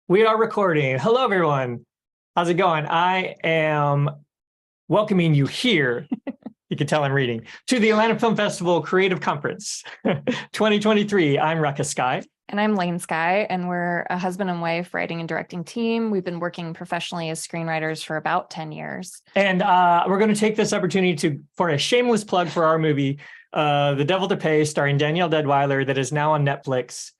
We are recording. Hello, everyone. How's it going? I am welcoming you here. You can tell I'm reading to the Atlanta Film Festival Creative Conference 2023. I'm Ruckus, Skye. And I'm Skye, and we're a husband and wife writing and directing team. We've been working professionally as screenwriters for about 10 years. And we're going to take this opportunity for a shameless plug for our movie, The Devil to Pay, starring Danielle Deadwyler, that is now on Netflix.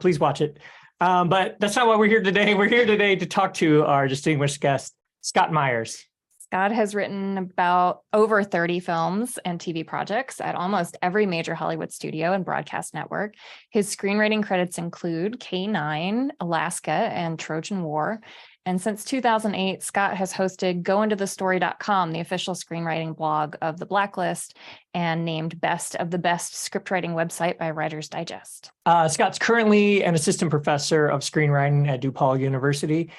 Please watch it. But that's not why we're here today. We're here today to talk to our distinguished guest, Scott Myers. Scott has written about over 30 films and TV projects at almost every major Hollywood studio and broadcast network. His screenwriting credits include K9, Alaska, and Trojan War. And since 2008, Scott has hosted gointothestory.com, the official screenwriting blog of The Blacklist, and named Best of the Best scriptwriting website by Writer's Digest. Scott's currently an assistant professor of screenwriting at DePaul University.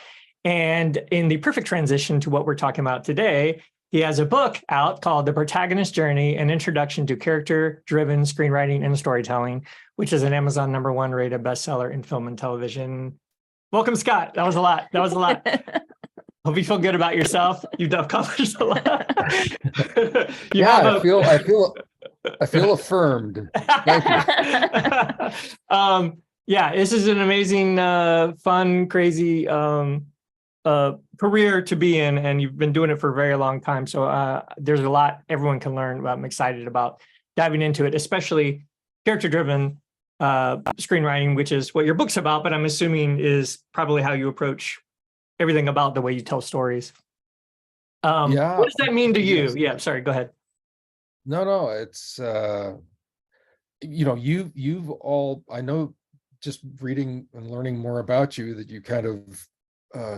And in the perfect transition to what we're talking about today, he has a book out called The Protagonist Journey, an Introduction to Character-Driven Screenwriting and Storytelling, which is an Amazon #1 rated bestseller in film and television. Welcome, Scott. That was a lot. Hope you feel good about yourself. You've accomplished a lot. I feel affirmed. Thank you. This is an amazing, fun, crazy career to be in, and you've been doing it for a very long time. So there's a lot everyone can learn about. I'm excited about diving into it, especially character-driven screenwriting, which is what your book's about, but I'm assuming is probably how you approach everything about the way you tell stories. What does that mean to you? Yes. Yeah, sorry, go ahead. No, it's you've all, I know, just reading and learning more about you, that you kind of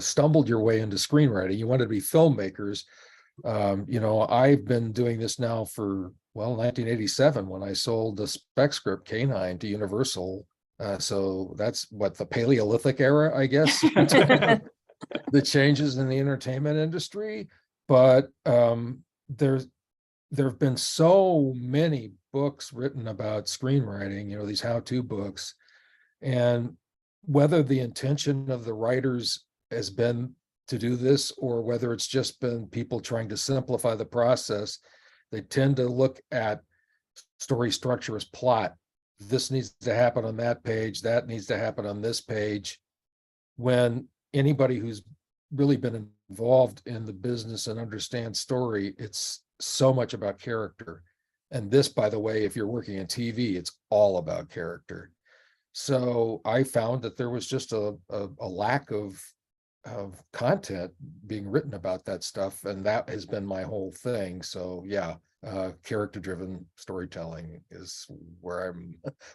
stumbled your way into screenwriting. You wanted to be filmmakers. I've been doing this now for 1987, when I sold the spec script K9 to Universal. So that's the Paleolithic era, I guess. The changes in the entertainment industry. But there have been so many books written about screenwriting, these how-to books. And whether the intention of the writers has been to do this, or whether it's just been people trying to simplify the process, they tend to look at story structure as plot. This needs to happen on that page, that needs to happen on this page. When anybody who's really been involved in the business and understands story, it's so much about character. And this, by the way, if you're working in TV, it's all about character. So I found that there was just a lack of content being written about that stuff, and that has been my whole thing. So character-driven storytelling is where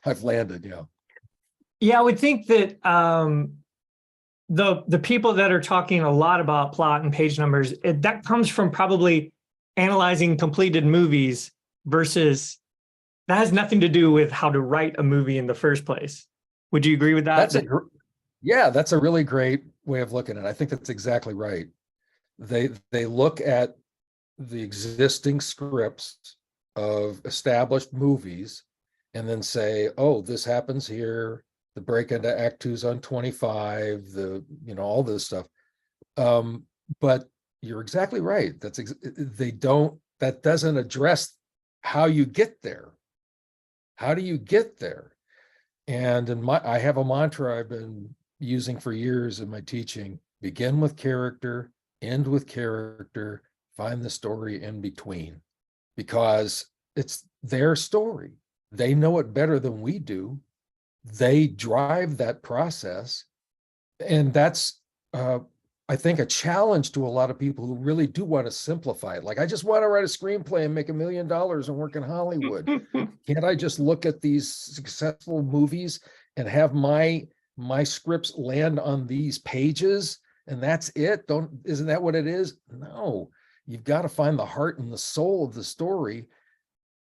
I've landed. I would think that the people that are talking a lot about plot and page numbers, that comes from probably analyzing completed movies, versus that has nothing to do with how to write a movie in the first place. Would you agree with that? That's a really great way of looking at it. I think that's exactly right. They look at the existing scripts of established movies and then say, oh, this happens here, the break into Act 2's on 25, all this stuff. But you're exactly right. That doesn't address how you get there. How do you get there? And I have a mantra I've been using for years in my teaching: begin with character, end with character, find the story in between, because it's their story. They know it better than we do. They drive that process. And that's, I think, a challenge to a lot of people who really do want to simplify it. Like, I just want to write a screenplay and make $1 million and work in Hollywood. Can't I just look at these successful movies and have my scripts land on these pages and that's it? Isn't that what it is? No, you've got to find the heart and the soul of the story.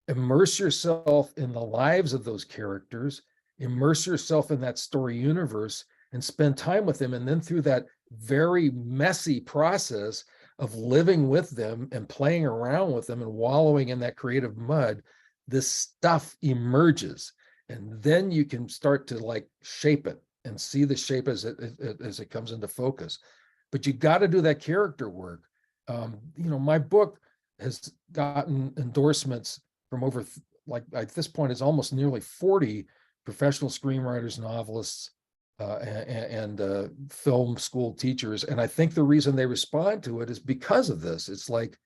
Immerse yourself in the lives of those characters, immerse yourself in that story universe, and spend time with them. And then through that very messy process of living with them and playing around with them and wallowing in that creative mud, this stuff emerges. And then you can start to shape it and see the shape as it comes into focus. But you got to do that character work. My book has gotten endorsements from over, like at this point, it's almost nearly 40 professional screenwriters, novelists, and film school teachers. And I think the reason they respond to it is because of this. It's like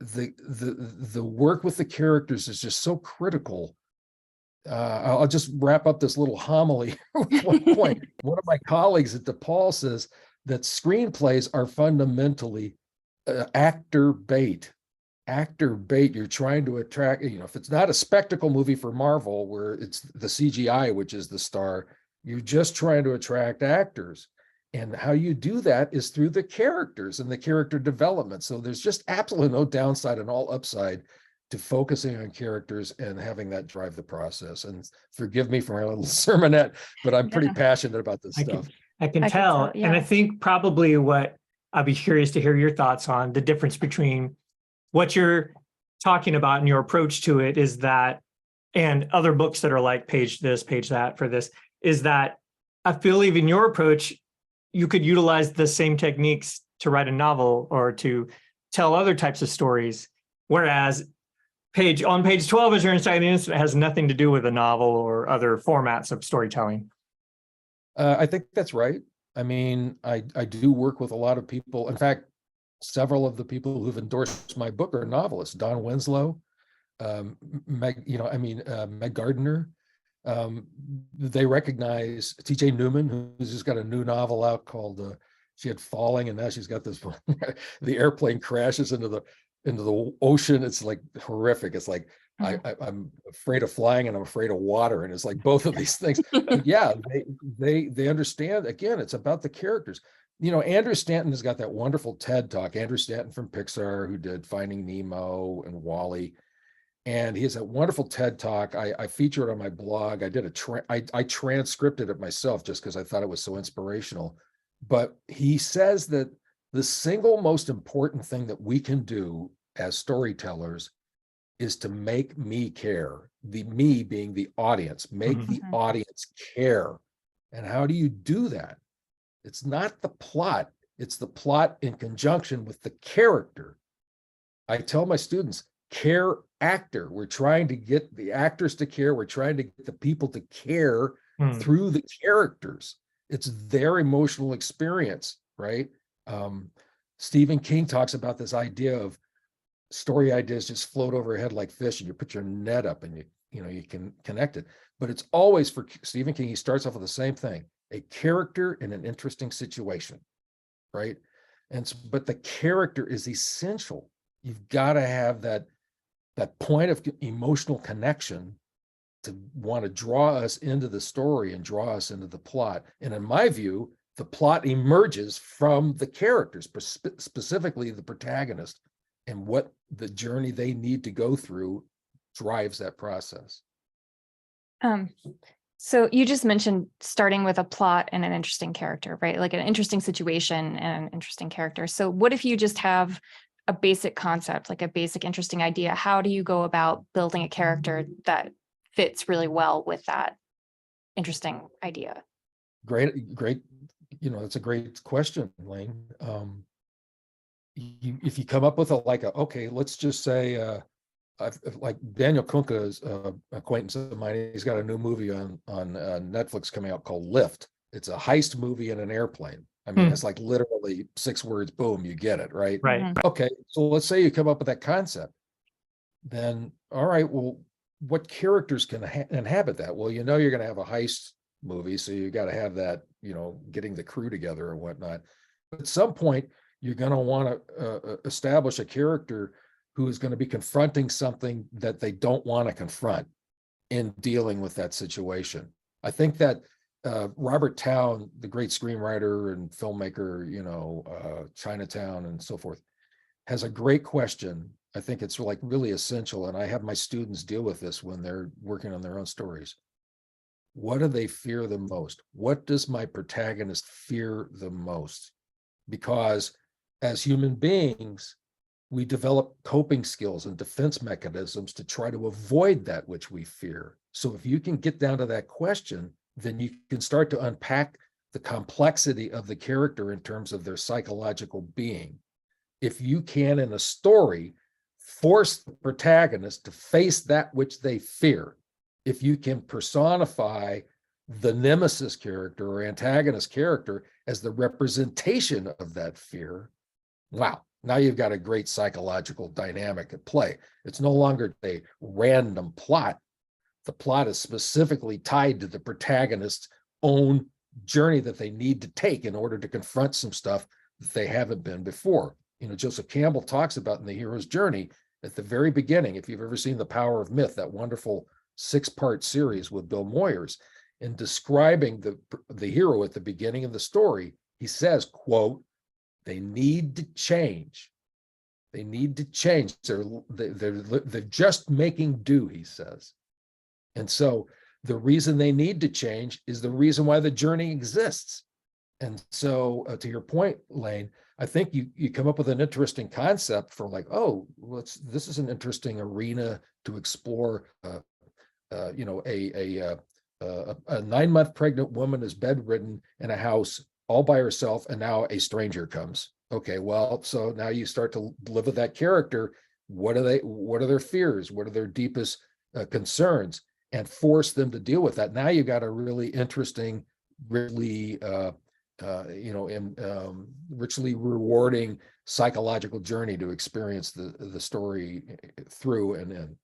the work with the characters is just so critical. I'll just wrap up this little homily with one point. One of my colleagues at DePaul says that screenplays are fundamentally actor bait. Actor bait. You're trying to attract, if it's not a spectacle movie for Marvel where it's the CGI, which is the star, you're just trying to attract actors. And how you do that is through the characters and the character development. So there's just absolutely no downside and all upside to focusing on characters and having that drive the process. And forgive me for my little sermonette, but I'm pretty passionate about this stuff. I can tell. Yeah. And I think probably what I'd be curious to hear your thoughts on the difference between what you're talking about and your approach to it is that, and other books that are like page this, page that for this, is that I feel even your approach, you could utilize the same techniques to write a novel or to tell other types of stories. Whereas on page 12 is your inciting incident has nothing to do with a novel or other formats of storytelling. I think that's right. I mean, I do work with a lot of people. In fact, several of the people who've endorsed my book are novelists. Don Winslow, Meg Gardner. They recognize T.J. Newman, who's just got a new novel out called she had Falling, and now she's got this one. The airplane crashes into the ocean. It's like horrific. It's like I'm afraid of flying and I'm afraid of water, and it's like both of these things. But yeah, they understand. Again, it's about the characters. Andrew Stanton has got that wonderful TED Talk. Andrew Stanton from Pixar, who did Finding Nemo and WALL-E. And he has a wonderful TED Talk. I feature it on my blog. I did I transcribed it myself just because I thought it was so inspirational. But he says that the single most important thing that we can do as storytellers is to make me care. The me being the audience, make the audience care. And how do you do that? It's not the plot. It's the plot in conjunction with the character. I tell my students, care actor. We're trying to get the actors to care. We're trying to get the people to care through the characters. It's their emotional experience, right? Stephen King talks about this idea of story ideas just float overhead like fish, and you put your net up and you can connect it. But it's always, for Stephen King, he starts off with the same thing: a character in an interesting situation, right? But the character is essential. You've got to have that point of emotional connection to want to draw us into the story and draw us into the plot. And in my view, the plot emerges from the characters, specifically the protagonist, and what the journey they need to go through drives that process. So you just mentioned starting with a plot and an interesting character, right? Like an interesting situation and an interesting character. So what if you just have a basic concept, like a basic interesting idea? How do you go about building a character that fits really well with that interesting idea? Great. That's a great question, Lane. If you come up with okay, let's just say, like Daniel Kunka is an acquaintance of mine. He's got a new movie on Netflix coming out called Lift. It's a heist movie in an airplane. I mean, it's like literally 6 words, boom, you get it, right? Right. Okay, so let's say you come up with that concept. Then, all right, well, what characters can inhabit that? Well, you're going to have a heist movie, so you got to have that, getting the crew together and whatnot. But at some point, you're going to want to establish a character who is going to be confronting something that they don't want to confront in dealing with that situation. I think that Robert Towne, the great screenwriter and filmmaker, Chinatown and so forth, has a great question. I think it's like really essential. And I have my students deal with this when they're working on their own stories. What do they fear the most? What does my protagonist fear the most? Because as human beings, we develop coping skills and defense mechanisms to try to avoid that which we fear. So if you can get down to that question, then you can start to unpack the complexity of the character in terms of their psychological being. If you can, in a story, force the protagonist to face that which they fear, if you can personify the nemesis character or antagonist character as the representation of that fear, wow, now you've got a great psychological dynamic at play. It's no longer a random plot. The plot is specifically tied to the protagonist's own journey that they need to take in order to confront some stuff that they haven't been before. You know, Joseph Campbell talks about in The Hero's Journey at the very beginning, if you've ever seen The Power of Myth, that wonderful 6-part series with Bill Moyers, in describing the hero at the beginning of the story, he says, quote, they need to change. They need to change. They're just making do, he says. And so the reason they need to change is the reason why the journey exists. And so to your point, Lane, I think you come up with an interesting concept for like, oh, this is an interesting arena to explore. You know, a 9-month pregnant woman is bedridden in a house all by herself, and now a stranger comes. Okay, well, so now you start to live with that character. What are their fears? What are their deepest concerns? And force them to deal with that. Now you got a really interesting, really richly rewarding psychological journey to experience the story through and in.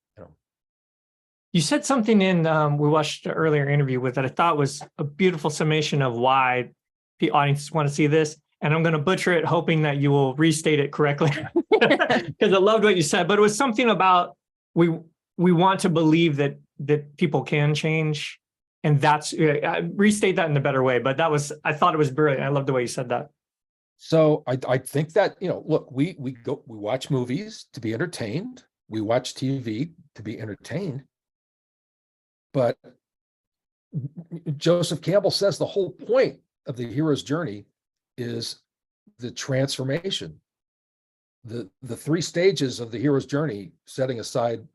You said something in we watched an earlier interview with that I thought was a beautiful summation of why the audience want to see this. And I'm going to butcher it, hoping that you will restate it correctly, because I loved what you said. But it was something about we want to believe that people can change, and that's restate that in a better way. But I thought it was brilliant. I love the way you said that. So I think that, you know, look, we watch movies to be entertained. We watch TV to be entertained. But Joseph Campbell says the whole point of the hero's journey is the transformation. The 3 stages of the hero's journey, setting aside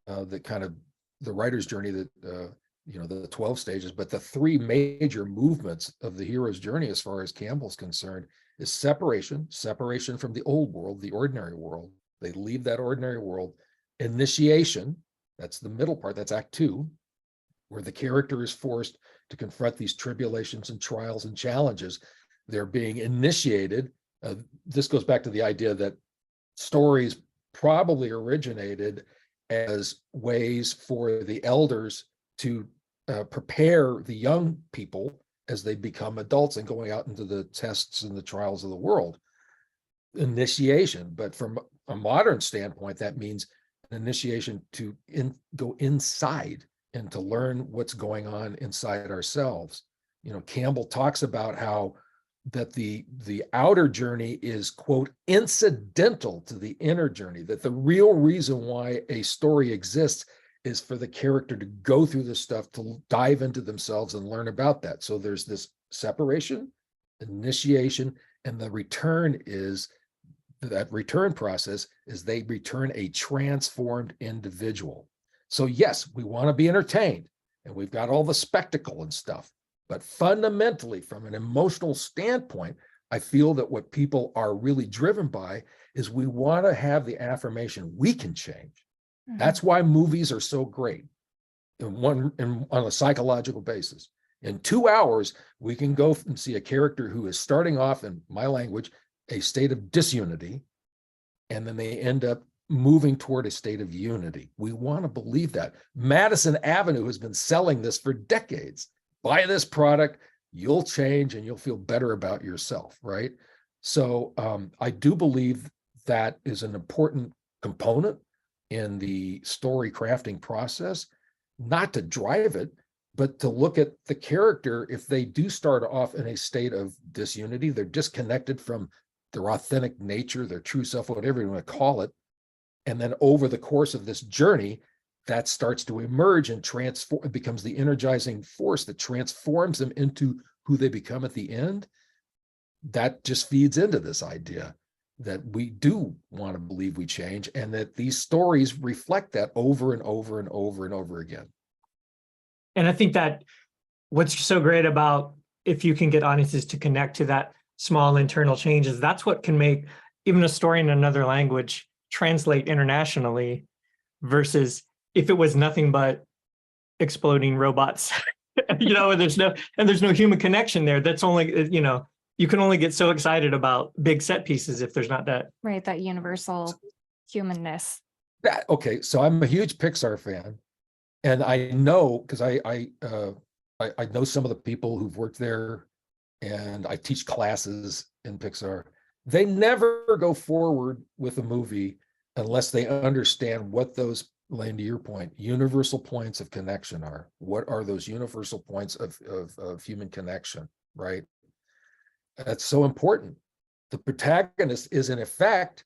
the writer's journey that the 12 stages, but the 3 major movements of the hero's journey, as far as Campbell's concerned, is separation from the old world, the ordinary world. They leave that ordinary world. Initiation, that's the middle part, that's Act 2, where the character is forced to confront these tribulations and trials and challenges. They're being initiated. This goes back to the idea that stories probably originated as ways for the elders to prepare the young people as they become adults and going out into the tests and the trials of the world. Initiation, but from a modern standpoint, that means an initiation to go inside and to learn what's going on inside ourselves. You know, Campbell talks about how that the outer journey is, quote, incidental to the inner journey, that the real reason why a story exists is for the character to go through this stuff, to dive into themselves and learn about that. So there's this separation, initiation, and the return is, that return process is they return a transformed individual. So yes, we want to be entertained, and we've got all the spectacle and stuff. But fundamentally, from an emotional standpoint, I feel that what people are really driven by is we want to have the affirmation we can change. Mm-hmm. That's why movies are so great on a psychological basis. In 2 hours, we can go and see a character who is starting off, in my language, a state of disunity, and then they end up moving toward a state of unity. We want to believe that. Madison Avenue has been selling this for decades. Buy this product, you'll change and you'll feel better about yourself, right? So I do believe that is an important component in the story crafting process, not to drive it, but to look at the character. If they do start off in a state of disunity, they're disconnected from their authentic nature, their true self, whatever you want to call it. And then over the course of this journey, that starts to emerge and transform. It becomes the energizing force that transforms them into who they become at the end. That just feeds into this idea that we do want to believe we change, and that these stories reflect that over and over and over and over again. And I think that what's so great about if you can get audiences to connect to that small internal changes, that's what can make even a story in another language translate internationally versus if it was nothing but exploding robots, and there's no human connection there. That's only, you can only get so excited about big set pieces if there's not that. Right, that universal humanness. Okay, so I'm a huge Pixar fan, and I know because I know some of the people who've worked there, and I teach classes in Pixar. They never go forward with a movie unless they understand what those, Lane, to your point, universal points of connection are. What are those universal points of human connection, right? That's so important. The protagonist is, in effect,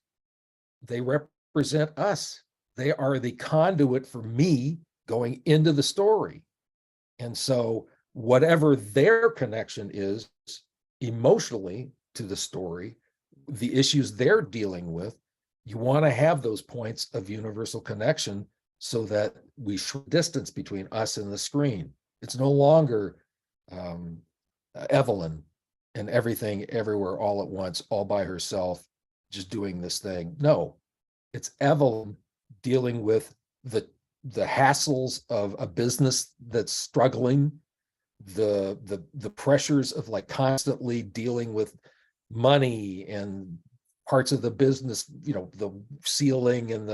they represent us. They are the conduit for me going into the story. And so whatever their connection is emotionally to the story, the issues they're dealing with, you want to have those points of universal connection so that we shrink distance between us and the screen. It's no longer Evelyn and everything everywhere all at once, all by herself, just doing this thing. No, it's Evelyn dealing with the hassles of a business that's struggling, the pressures of like constantly dealing with money and parts of the business, the ceiling and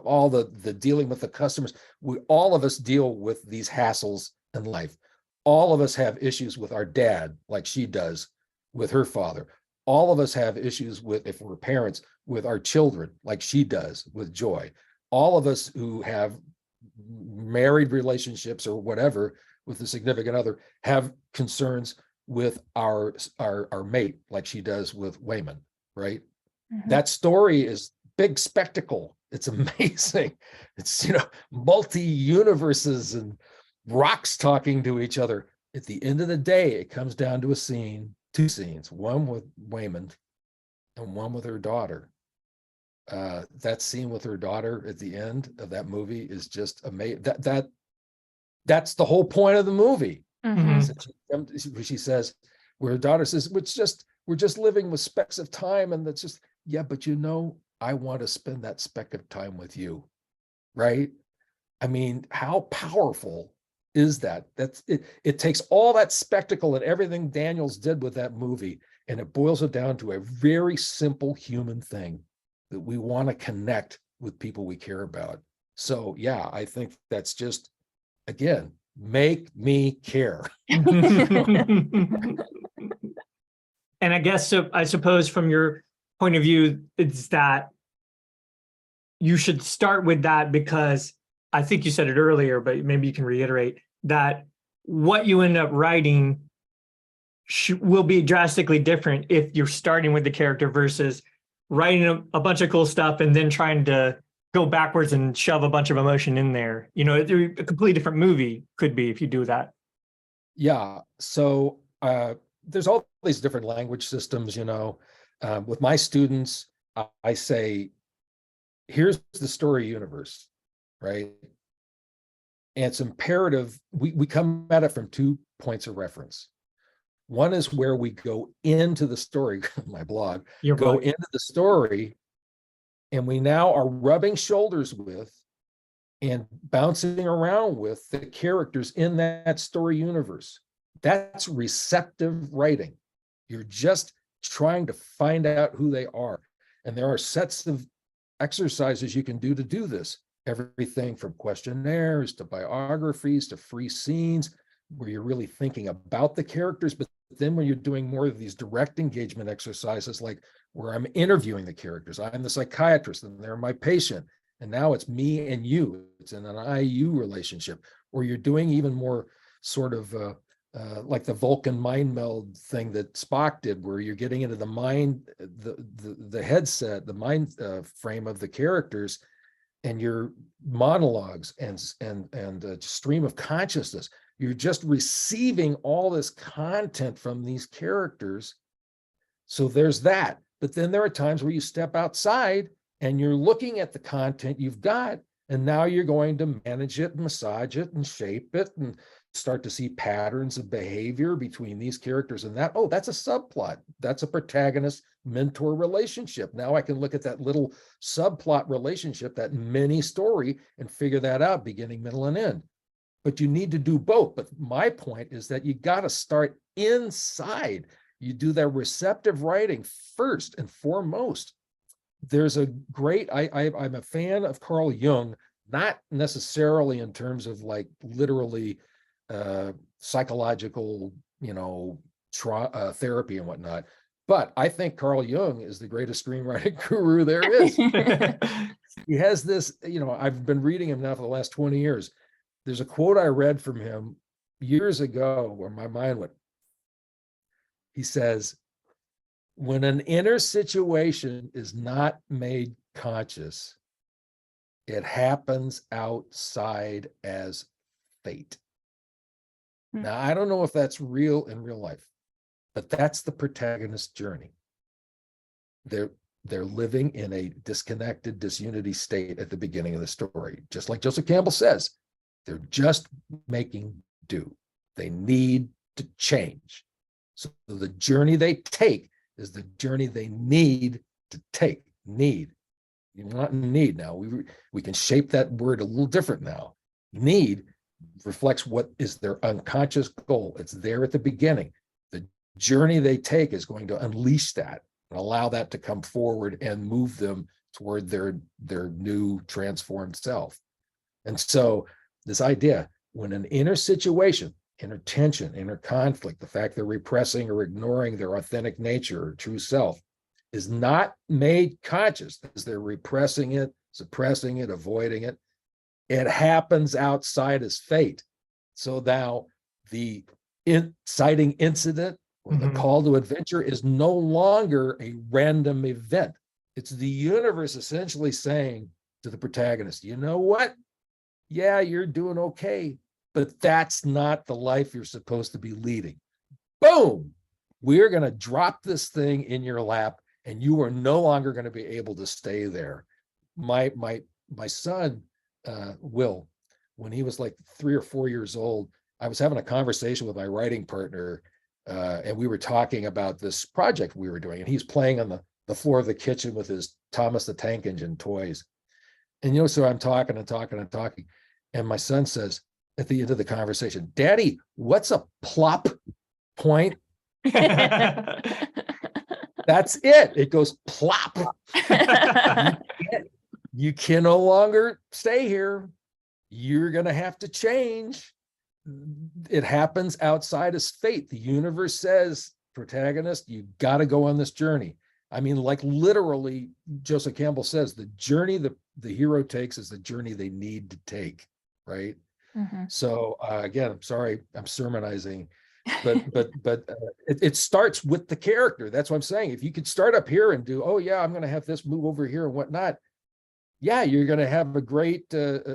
all the dealing with the customers. All of us deal with these hassles in life. All of us have issues with our dad, like she does with her father. All of us have issues with, if we're parents, with our children, like she does with Joy. All of us who have married relationships or whatever with a significant other have concerns with our mate, like she does with Wayman, right? Mhm. That story is big spectacle. It's amazing. It's, multi-universes and rocks talking to each other. At the end of the day, it comes down to two scenes, one with Wayman and one with her daughter. That scene with her daughter at the end of that movie is just amazing. That's the whole point of the movie. Mhm. She says, where her daughter says, we're just living with specks of time, and that's just, yeah, but I want to spend that speck of time with you, right? I mean, how powerful is that? That's it. It takes all that spectacle and everything Daniels did with that movie, and it boils it down to a very simple human thing that we want to connect with people we care about. So yeah, I think that's just, again, make me care. And I guess, so I suppose from your point of view, it's that you should start with that, because I think you said it earlier, but maybe you can reiterate that what you end up writing will be drastically different if you're starting with the character versus writing a bunch of cool stuff and then trying to go backwards and shove a bunch of emotion in there. A completely different movie could be if you do that. Yeah. So there's all these different language systems, with my students, I say, here's the story universe, right? And it's imperative. We come at it from 2 points of reference. One is where we go into the story, my blog, into the story, and we now are rubbing shoulders with and bouncing around with the characters in that story universe. That's receptive writing. You're just trying to find out who they are. And there are sets of exercises you can do to do this. Everything from questionnaires to biographies to free scenes, where you're really thinking about the characters. But then when you're doing more of these direct engagement exercises, like where I'm interviewing the characters, I'm the psychiatrist and they're my patient, and now it's me and you, it's in an I-you relationship, or you're doing even more sort of like the Vulcan mind meld thing that Spock did, where you're getting into the mind, the headset, the mind frame of the characters, and your monologues and stream of consciousness. You're just receiving all this content from these characters. So there's that. But then there are times where you step outside and you're looking at the content you've got, and now you're going to manage it, massage it, and shape it, and start to see patterns of behavior between these characters and that. Oh, that's a subplot. That's a protagonist mentor relationship. Now I can look at that little subplot relationship, that mini story, and figure that out, beginning, middle, and end. But you need to do both. But my point is that you got to start inside. You do that receptive writing first and foremost. There's a great, I'm a fan of Carl Jung, not necessarily in terms of like literally psychological, therapy and whatnot. But I think Carl Jung is the greatest screenwriting guru there is. He has this, I've been reading him now for the last 20 years. There's a quote I read from him years ago where my mind went. He says, when an inner situation is not made conscious, it happens outside as fate. Now, I don't know if that's real in real life, but that's the protagonist's journey. They're living in a disconnected disunity state at the beginning of the story. Just like Joseph Campbell says, they're just making do. They need to change. So the journey they take is the journey they need to take. Need. You want need now. We can shape that word a little different now. Need reflects what is their unconscious goal. It's there at the beginning. The journey they take is going to unleash that and allow that to come forward and move them toward their new transformed self. And so this idea, when an inner situation, inner tension, inner conflict, the fact they're repressing or ignoring their authentic nature or true self is not made conscious, as they're repressing it, suppressing it, avoiding it, it happens outside as fate. So now the inciting incident or the call to adventure is no longer a random event. It's the universe essentially saying to the protagonist, you know what? Yeah, you're doing okay, but that's not the life you're supposed to be leading. Boom! We're going to drop this thing in your lap, and you are no longer going to be able to stay there. My son, Will, when he was like 3 or 4 years old, I was having a conversation with my writing partner, and we were talking about this project we were doing, and he's playing on the floor of the kitchen with his Thomas the Tank Engine toys. And so I'm talking, and my son says at the end of the conversation, Daddy, what's a plop point? That's it. It goes plop. You can no longer stay here. You're going to have to change. It happens outside as fate. The universe says, protagonist, you got to go on this journey. I mean, like literally, Joseph Campbell says, the journey the hero takes is the journey they need to take, right? So again, I'm sorry, I'm sermonizing, but it starts with the character. That's what I'm saying. If you could start up here and do, oh yeah, I'm going to have this move over here and whatnot. Yeah, you're going to have a great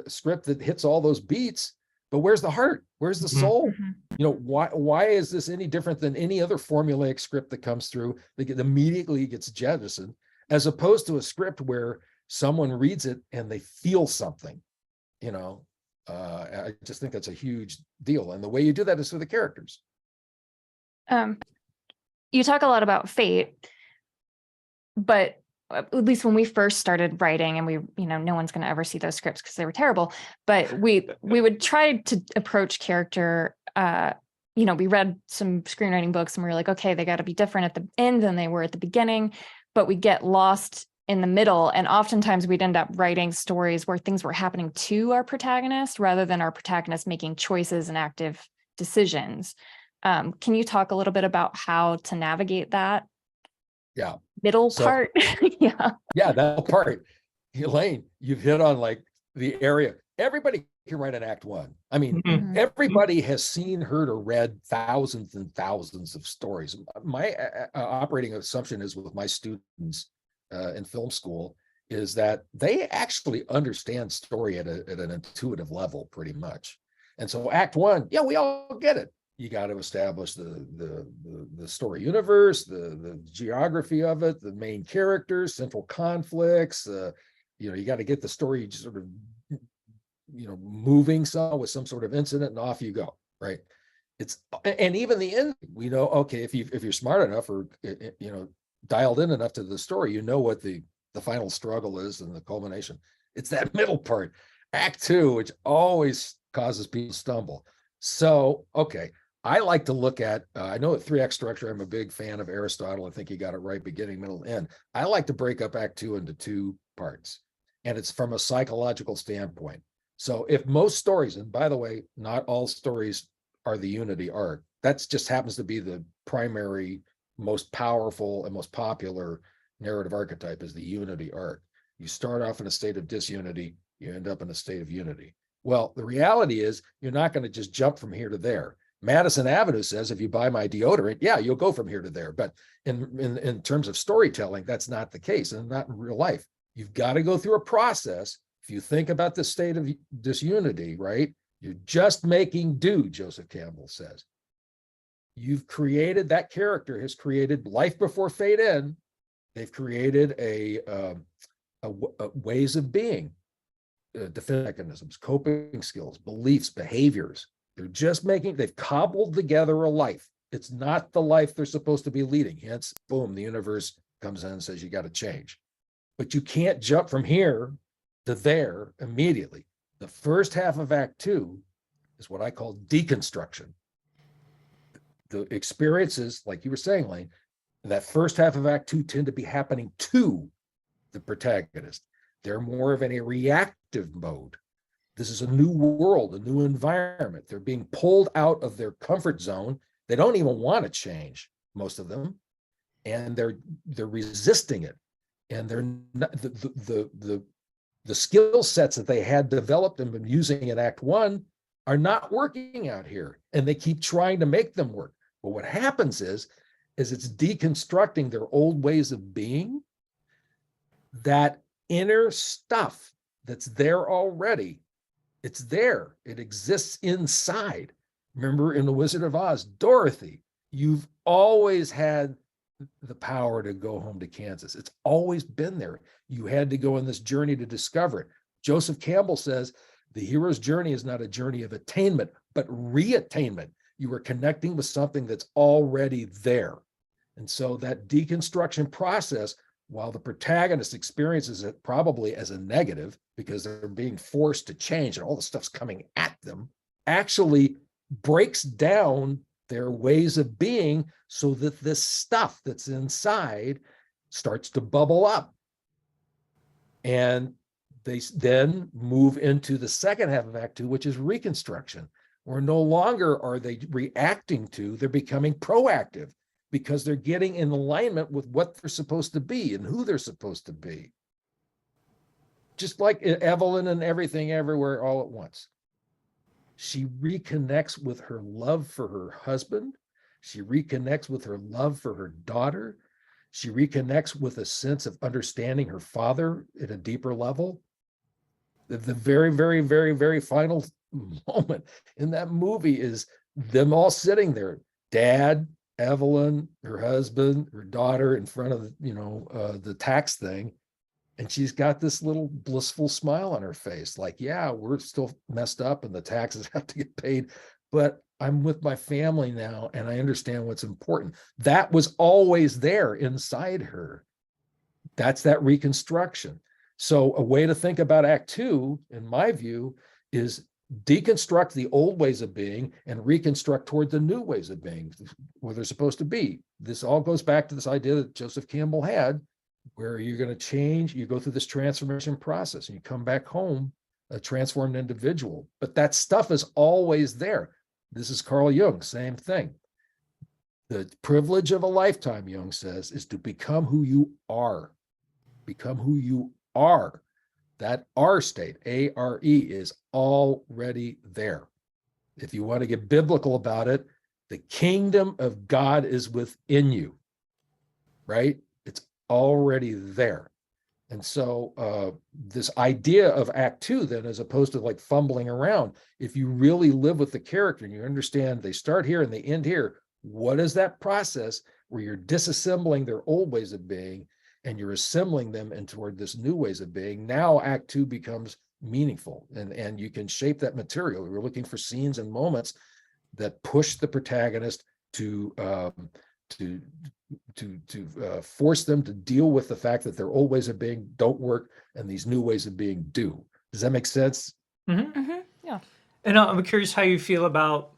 script that hits all those beats, but where's the heart? Where's the soul? Why is this any different than any other formulaic script that comes through that immediately gets jettisoned, as opposed to a script where someone reads it and they feel something? I just think that's a huge deal. And the way you do that is through the characters. You talk a lot about fate, but at least when we first started writing, and we, no one's going to ever see those scripts because they were terrible, but we would try to approach character. We read some screenwriting books and we were like, okay, they got to be different at the end than they were at the beginning, but we get lost in the middle. And oftentimes we'd end up writing stories where things were happening to our protagonist rather than our protagonist making choices and active decisions. Can you talk a little bit about how to navigate that? Yeah. Middle part? Yeah, that part. Elaine, you've hit on like the area. Everybody can write an act one. I mean, everybody has seen, heard, or read thousands and thousands of stories. My operating assumption is with my students in film school is that they actually understand story at an intuitive level pretty much. And so act one, yeah, we all get it. You got to establish the story universe, the geography of it, the main characters, central conflicts. You got to get the story sort of, moving with some sort of incident, and off you go, right? And even the end, we know, okay, if you're smart enough or, dialed in enough to the story, you know what the final struggle is and the culmination. It's that middle part, act two, which always causes people to stumble. So, okay, I like to look at, I know at 3-act structure, I'm a big fan of Aristotle. I think he got it right, beginning, middle, end. I like to break up act two into 2 parts, and it's from a psychological standpoint. So if most stories, and by the way, not all stories are the unity arc, that just happens to be the primary, most powerful and most popular narrative archetype, is the unity arc. You start off in a state of disunity, you end up in a state of unity. Well, the reality is you're not going to just jump from here to there. Madison Avenue says, if you buy my deodorant, yeah, you'll go from here to there. But in terms of storytelling, that's not the case, and not in real life. You've got to go through a process. If you think about the state of disunity, right? You're just making do, Joseph Campbell says. You've created, that character has created life before fade in. They've created a ways of being, defense mechanisms, coping skills, beliefs, behaviors. They're just making, they've cobbled together a life. It's not the life they're supposed to be leading. Hence, boom, the universe comes in and says, you got to change. But you can't jump from here to there immediately. The first half of Act 2 is what I call deconstruction. The experiences, like you were saying, Lane, that first half of Act 2 tend to be happening to the protagonist. They're more of in a reactive mode. This is a new world, a new environment. They're being pulled out of their comfort zone. They don't even want to change, most of them, and they're resisting it. And they're not, the skill sets that they had developed and been using in Act 1 are not working out here, and they keep trying to make them work. But what happens is it's deconstructing their old ways of being. That inner stuff that's there already, it's there. It exists inside. Remember in The Wizard of Oz, Dorothy, you've always had the power to go home to Kansas. It's always been there. You had to go on this journey to discover it. Joseph Campbell says the hero's journey is not a journey of attainment, but reattainment. You are connecting with something that's already there. And so that deconstruction process, while the protagonist experiences it probably as a negative because they're being forced to change and all the stuff's coming at them, actually breaks down their ways of being so that this stuff that's inside starts to bubble up. And they then move into the second half of Act 2, which is reconstruction, where no longer are they reacting to, they're becoming proactive because they're getting in alignment with what they're supposed to be and who they're supposed to be. Just like Evelyn and Everything Everywhere All at Once. She reconnects with her love for her husband. She reconnects with her love for her daughter. She reconnects with a sense of understanding her father at a deeper level. The very, very, very, very final moment in that movie is them all sitting there, Dad, Evelyn, her husband, her daughter in front of, the tax thing. And she's got this little blissful smile on her face. Like, yeah, we're still messed up and the taxes have to get paid, but I'm with my family now and I understand what's important. That was always there inside her. That's that reconstruction. So a way to think about Act 2, in my view, is deconstruct the old ways of being and reconstruct toward the new ways of being, where they're supposed to be. This all goes back to this idea that Joseph Campbell had, where you're going to change, you go through this transformation process and you come back home a transformed individual. But that stuff is always there. This is Carl Jung, same thing. The privilege of a lifetime, Jung says, is to become who you are. Become who you are. That R state, A-R-E, is already there. If you want to get biblical about it, the kingdom of God is within you, right? It's already there. And so this idea of Act 2 then, as opposed to like fumbling around, if you really live with the character and you understand they start here and they end here, what is that process where you're disassembling their old ways of being and you're assembling them and toward this new ways of being? Now Act 2 becomes meaningful and you can shape that material. You're looking for scenes and moments that push the protagonist to force them to deal with the fact that their old ways of being don't work and these new ways of being do. Does that make sense? Yeah. And I'm curious how you feel about,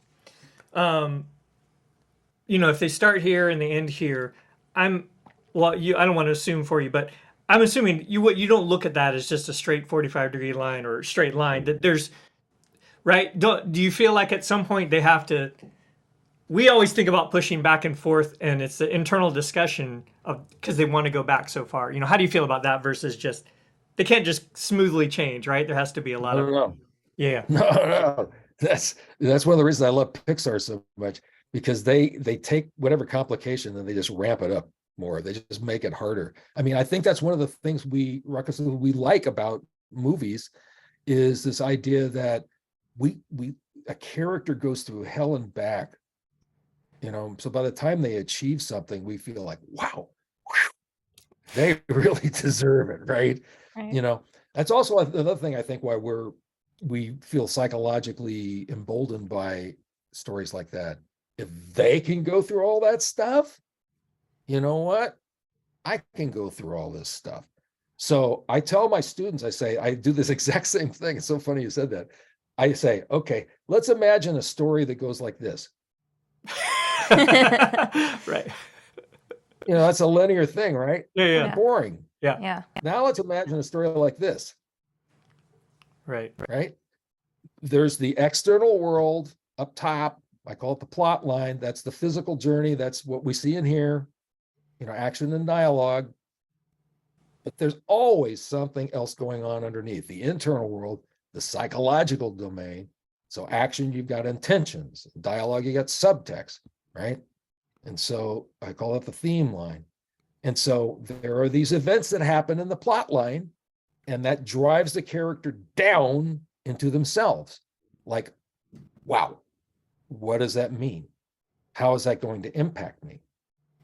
if they start here and they end here. I don't want to assume for you, but I'm assuming you don't look at that as just a straight 45-degree line or straight line. That there's right. Do you feel like at some point they have to? We always think about pushing back and forth, and it's the internal discussion of because they want to go back so far. How do you feel about that versus just they can't just smoothly change, right? There has to be a lot of No. yeah. No. That's one of the reasons I love Pixar so much, because they take whatever complication and they just ramp it up more. They just make it harder. I mean, I think that's one of the things Ruckus, we like about movies is this idea that a character goes through hell and back. So by the time they achieve something, we feel like, wow, they really deserve it, right? Right. That's also another thing I think why we feel psychologically emboldened by stories like that. If they can go through all that stuff, you know what? I can go through all this stuff. So I tell my students, I do this exact same thing. It's so funny you said that. I say, okay, let's imagine a story that goes like this. Right. That's a linear thing, right? Yeah. Boring. Yeah. Now let's imagine a story like this. Right. There's the external world up top. I call it the plot line. That's the physical journey. That's what we see in here, action and dialogue. But there's always something else going on underneath the internal world, the psychological domain. So action, you've got intentions. Dialogue, you got subtext, right? And so I call it the theme line. And so there are these events that happen in the plot line, and that drives the character down into themselves. Like, wow, what does that mean? How is that going to impact me?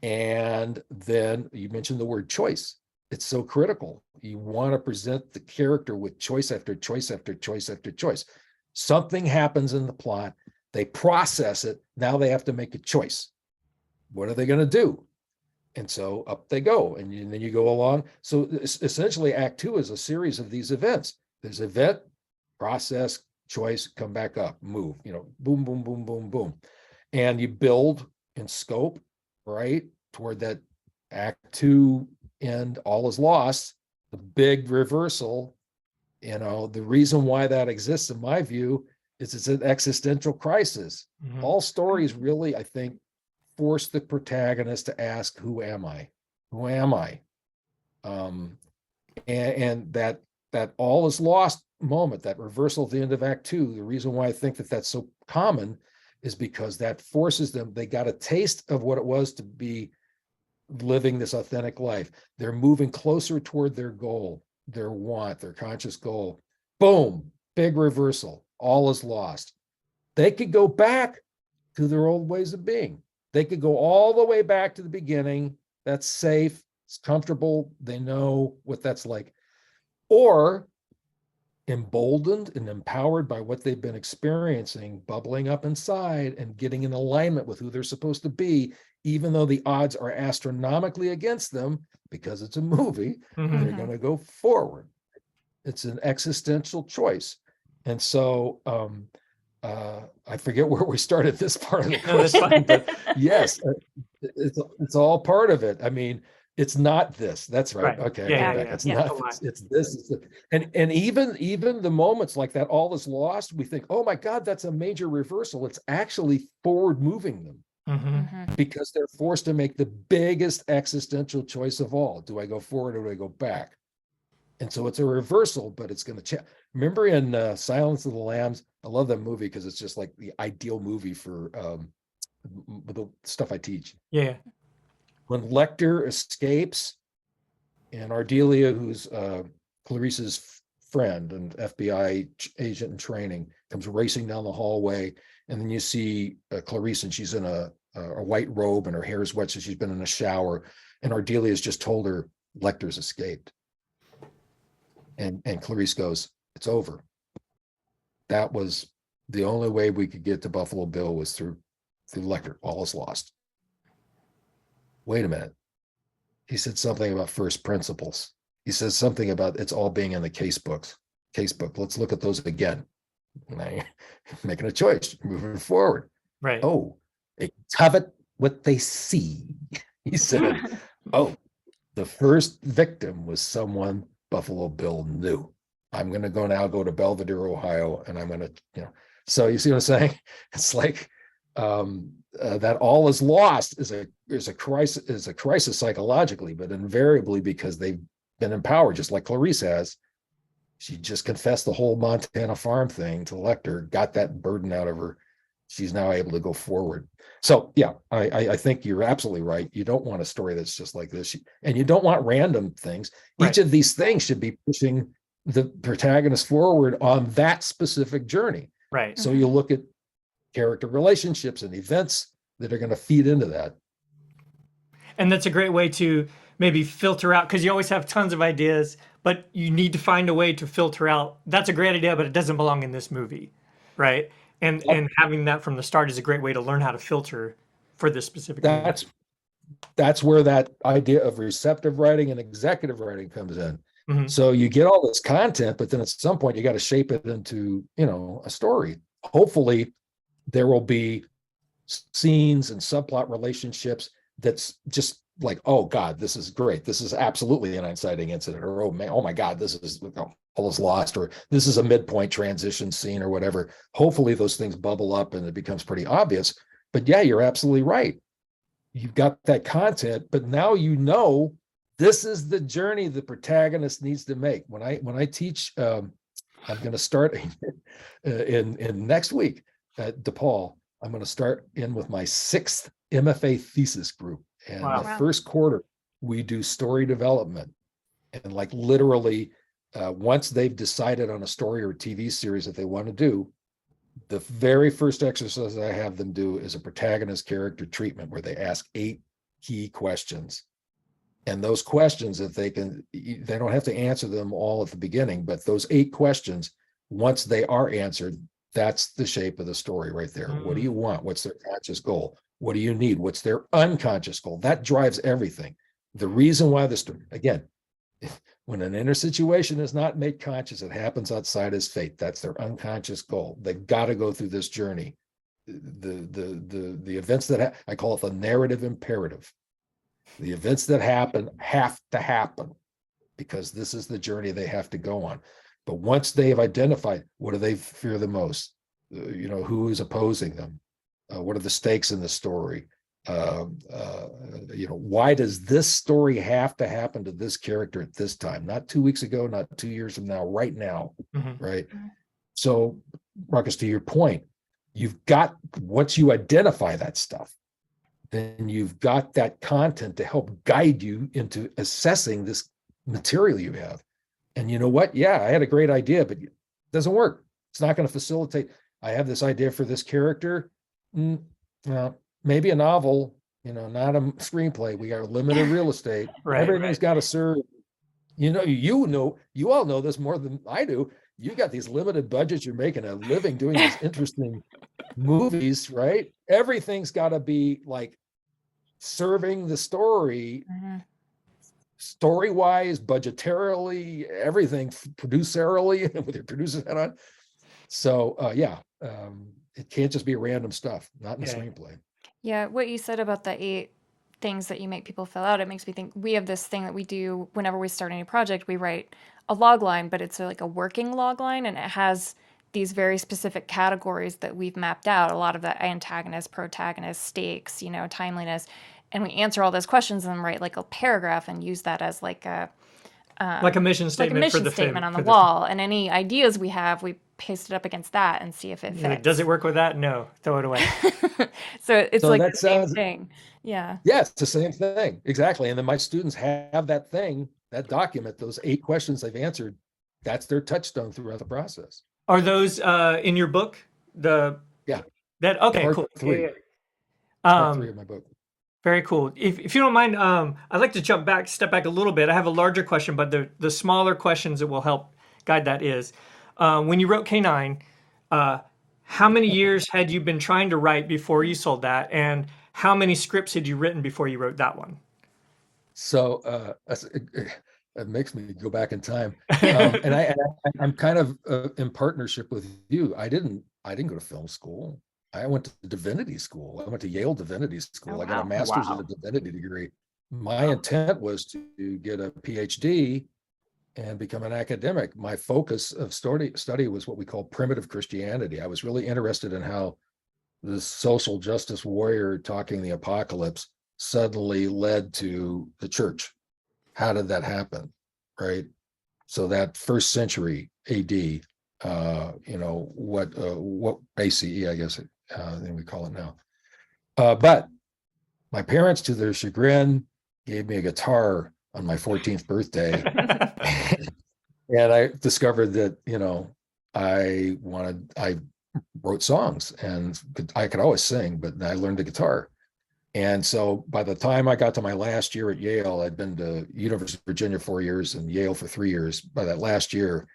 And then you mentioned the word choice. It's so critical. You want to present the character with choice after choice after choice after choice. Something happens in the plot. They process it. Now they have to make a choice. What are they going to do? And so up they go. And then you go along. So essentially Act 2 is a series of these events. There's event, process, choice, come back up, move, boom, boom, boom, boom, boom. And you build in scope, right? Toward that Act 2 end, all is lost, the big reversal. The reason why that exists, in my view, is it's an existential crisis. Mm-hmm. All stories really, I think, force the protagonist to ask, who am I? Who am I? And that all is lost moment, that reversal at the end of Act 2, the reason why I think that that's so common is because that forces them, they got a taste of what it was to be living this authentic life. They're moving closer toward their goal, their want, their conscious goal. Boom, big reversal, all is lost. They could go back to their old ways of being. They could go all the way back to the beginning. That's safe, it's comfortable, they know what that's like. Or emboldened and empowered by what they've been experiencing, bubbling up inside and getting in alignment with who they're supposed to be, even though the odds are astronomically against them, because it's a movie, Mm-hmm. they're going to go forward. It's an existential choice. And so I forget where we started this part of the question, but yes, it's all part of it. I mean, it's not this. That's right. Okay. Yeah. It's not this. It's this. And even the moments like that, all is lost. We think, oh my God, that's a major reversal. It's actually forward moving them. Mm-hmm. Because they're forced to make the biggest existential choice of all. Do I go forward or do I go back? And so it's a reversal, but it's going to change. Remember in Silence of the Lambs? I love that movie because it's just like the ideal movie for the stuff I teach. Yeah. When Lecter escapes and Ardelia, who's Clarice's friend and FBI agent in training, comes racing down the hallway. And then you see Clarice, and she's in a white robe and her hair is wet, so she's been in a shower. And Ardelia's just told her Lecter's escaped. And Clarice goes, it's over. That was The only way we could get to Buffalo Bill was through the lector. All is lost. Wait a minute. He said something about first principles. He says something about it's all being in the casebook. Let's look at those again. And I making a choice, moving forward. Right. Oh, they covet what they see. He said, oh, the first victim was someone Buffalo Bill knew. I'm going to go to Belvedere, Ohio, and I'm going to, so you see what I'm saying? It's like that all is lost is a crisis psychologically, but invariably because they've been empowered, just like Clarice has. She just confessed the whole Montana farm thing to the lector, got that burden out of her. She's now able to go forward. So yeah, I think you're absolutely right. You don't want a story that's just like this, and you don't want random things. Right. Each of these things should be pushing the protagonist forward on that specific journey. Right. So you look at character relationships and events that are going to feed into that. And that's a great way to maybe filter out, because you always have tons of ideas, but you need to find a way to filter out. That's a great idea, but it doesn't belong in this movie, right? And having that from the start is a great way to learn how to filter for this specific movie. That's where that idea of receptive writing and executive writing comes in. Mm-hmm. So you get all this content, but then at some point you got to shape it into, a story. Hopefully there will be scenes and subplot relationships that's just like, oh God, this is great. This is absolutely an inciting incident, or oh my God, this is all is lost, or this is a midpoint transition scene or whatever. Hopefully those things bubble up and it becomes pretty obvious. But yeah, you're absolutely right. You've got that content, but now this is the journey the protagonist needs to make. When I teach, I'm going to start in next week at DePaul. I'm going to start in with my 6th MFA thesis group. And the first quarter, we do story development. And like literally, once they've decided on a story or a TV series that they want to do, the very first exercise I have them do is a protagonist character treatment where they ask 8 key questions. And those questions, if they don't have to answer them all at the beginning, but those 8 questions, once they are answered, that's the shape of the story right there. What do you want? What's their conscious goal? What do you need? What's their unconscious goal? That drives everything. The reason why the story, again, when an inner situation is not made conscious, it happens outside as fate. That's their unconscious goal. They've got to go through this journey. The events that I call it the narrative imperative. The events that happen have to happen because this is the journey they have to go on. But once they have identified what do they fear the most, who is opposing them, what are the stakes in the story, why does this story have to happen to this character at this time? Not 2 weeks ago, not 2 years from now, right now, right? So, Ruckus, to your point, once you identify that stuff, then you've got that content to help guide you into assessing this material you have. And you know what? Yeah, I had a great idea, but it doesn't work. It's not going to facilitate. I have this idea for this character. Maybe a novel, not a screenplay. We got limited real estate. Everything's got to serve. You all know this more than I do. You got these limited budgets. You're making a living doing these interesting movies, right? Everything's got to be like serving the story, story-wise, budgetarily, everything, producerily, with your producer's hat on. So it can't just be random stuff, not in a screenplay. Yeah, what you said about the 8 things that you make people fill out, it makes me think we have this thing that we do whenever we start any project. We write a log line, but it's like a working log line, and it has these very specific categories that we've mapped out. A lot of the antagonist, protagonist, stakes, timeliness, and we answer all those questions and write like a paragraph and use that as like a mission statement, for the film, on the wall. And any ideas we have, we paste it up against that and see if it fits. Does it work with that? No, throw it away. So it's like the same thing. Yeah. Yeah, it's the same thing. Exactly. And then my students have that document, those 8 questions they've answered. That's their touchstone throughout the process. Are those in your book? Yeah. Okay, Part cool. 3. Yeah. Part 3 of my book. Very cool. If you don't mind, I'd like to step back a little bit. I have a larger question, but the smaller questions that will help guide that is, when you wrote K9, how many years had you been trying to write before you sold that? And how many scripts had you written before you wrote that one? So it makes me go back in time. I'm kind of in partnership with you. I didn't go to film school. I went to divinity school. I went to Yale Divinity School. Oh, I got a wow. master's in Wow. a divinity degree. My intent was to get a PhD and become an academic. My focus of study was what we call primitive Christianity. I was really interested in how the social justice warrior talking the apocalypse suddenly led to the church. How did that happen? Right. So that first century AD, what ACE, I guess, then we call it now. But my parents, to their chagrin, gave me a guitar on my 14th birthday. And I discovered that, I wrote songs and I could always sing, but I learned the guitar. And so by the time I got to my last year at Yale, I'd been to University of Virginia 4 years and Yale for 3 years. By that last year,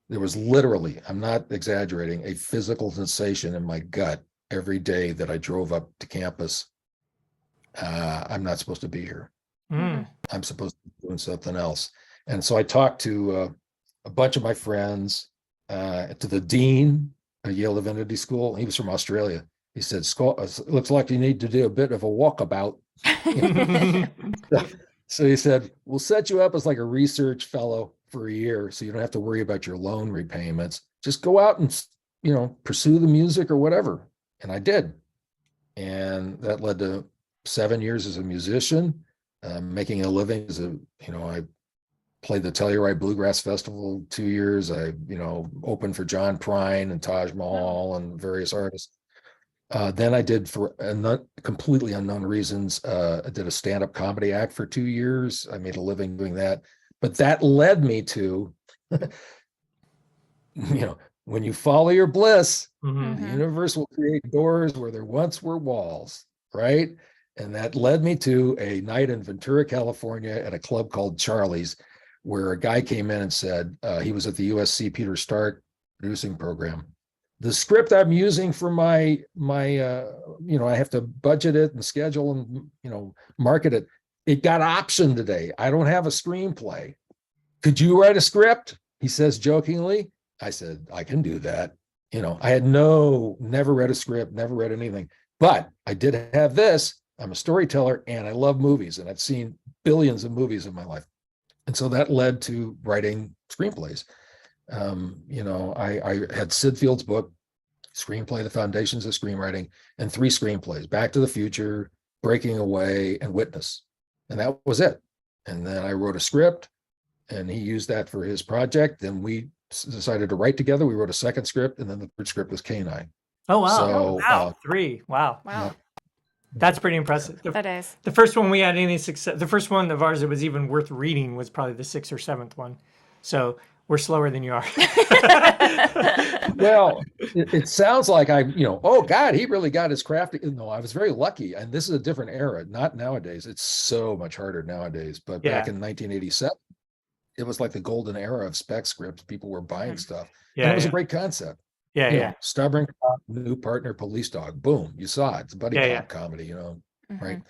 there was literally, I'm not exaggerating, a physical sensation in my gut every day that I drove up to campus. I'm not supposed to be here. Mm. I'm supposed to be doing something else. And so I talked to a bunch of my friends, to the dean of Yale Divinity School. He was from Australia. He said, it looks like you need to do a bit of a walkabout. So he said, we'll set you up as like a research fellow for a year so you don't have to worry about your loan repayments. Just go out and, pursue the music or whatever. And I did. And that led to 7 years as a musician, making a living as I played the Telluride Bluegrass Festival 2 years. I, opened for John Prine and Taj Mahal and various artists. Then I did, for completely unknown reasons, I did a stand-up comedy act for 2 years. I made a living doing that. But that led me to, when you follow your bliss, the universe will create doors where there once were walls, right? And that led me to a night in Ventura, California at a club called Charlie's, where a guy came in and said, he was at the USC Peter Stark producing program. The script I'm using for my I have to budget it and schedule and, market it. It got optioned today. I don't have a screenplay. Could you write a script? He says jokingly. I said, I can do that. I had never read a script, never read anything, but I did have this. I'm a storyteller and I love movies and I've seen billions of movies in my life. And so that led to writing screenplays. I had Sid Field's book, Screenplay, The Foundations of Screenwriting, and 3 screenplays, Back to the Future, Breaking Away, and Witness. And that was it. And then I wrote a script and he used that for his project. Then we decided to write together. We wrote a second script and then the third script was K9. Oh, wow. So, Wow. 3. Wow. Wow. That's pretty impressive. That is. The first one we had any success, the first one of ours that was even worth reading was probably the 6th or 7th one. So we're slower than you are. Well, it sounds like oh God, he really got his craft. No, I was very lucky. And this is a different era, not nowadays. It's so much harder nowadays. But back in 1987, it was like the golden era of spec scripts. People were buying stuff. And it was a great concept. Stubborn cop, new partner, police dog. Boom, you saw it. It's a buddy cop comedy, right?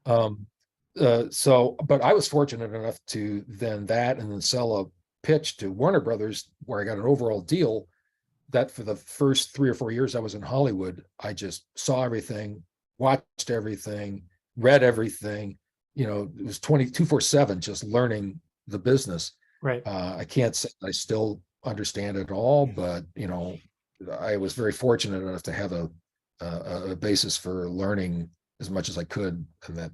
But I was fortunate enough to then sell a pitch to Warner Brothers where I got an overall deal that for the first 3 or 4 years I was in Hollywood, I just saw everything, watched everything, read everything. It was 24/7 just learning the business. Right. I can't say I still understand it all, but I was very fortunate enough to have a basis for learning as much as I could, and that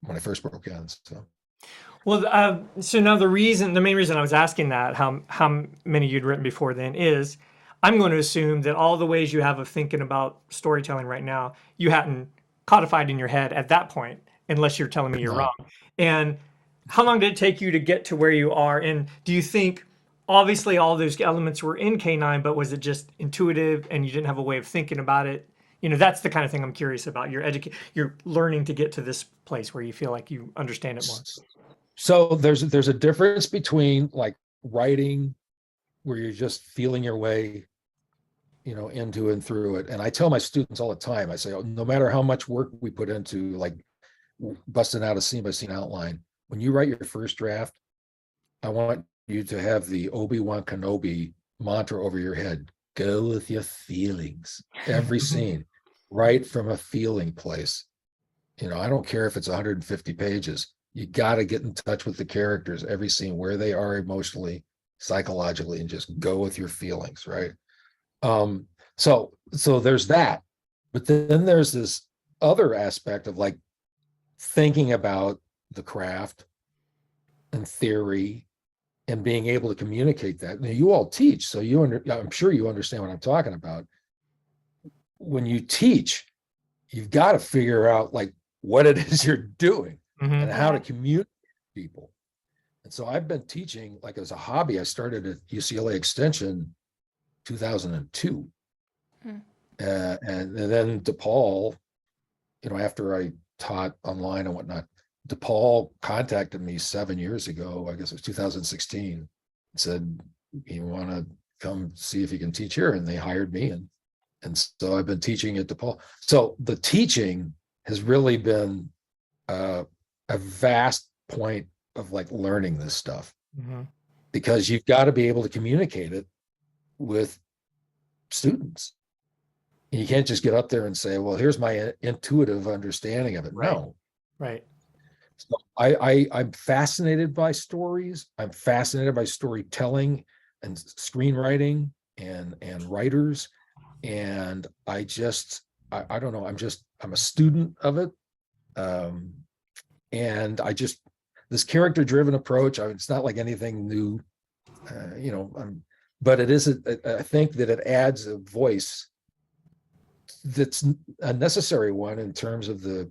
when I first broke in. So. Well, so now the main reason I was asking that, how many you'd written before then, is I'm going to assume that all the ways you have of thinking about storytelling right now, you hadn't codified in your head at that point, unless you're telling me you're wrong. And how long did it take you to get to where you are? And do you think, obviously all those elements were in K9, but was it just intuitive and you didn't have a way of thinking about it? That's the kind of thing I'm curious about. You're learning to get to this place where you feel like you understand it more. So there's a difference between like writing where you're just feeling your way into and through it. And I tell my students all the time, I say, no matter how much work we put into like busting out a scene by scene outline, when you write your first draft, I want you to have the Obi-Wan Kenobi mantra over your head. Go with your feelings. Every scene, right from a feeling place. I don't care if it's 150 pages. You got to get in touch with the characters, every scene, where they are emotionally, psychologically, and just go with your feelings, right? So there's that. But then there's this other aspect of like thinking about the craft and theory and being able to communicate that. Now, you all teach, so I'm sure you understand what I'm talking about. When you teach, you've got to figure out like what it is you're doing and how to communicate with people. And so I've been teaching like as a hobby. I started at UCLA Extension 2002. And then DePaul, after I taught online and whatnot, DePaul contacted me 7 years ago, I guess it was 2016, and said, you want to come see if you can teach here? And they hired me. And so I've been teaching at DePaul. So the teaching has really been a vast point of like learning this stuff, because you've got to be able to communicate it with students. And you can't just get up there and say, well, here's my intuitive understanding of it. Right. No. Right. So I'm fascinated by stories. I'm fascinated by storytelling and screenwriting and writers. And I don't know, I'm a student of it. And this character-driven approach, it's not like anything new, but it is, I think that it adds a voice that's a necessary one in terms of the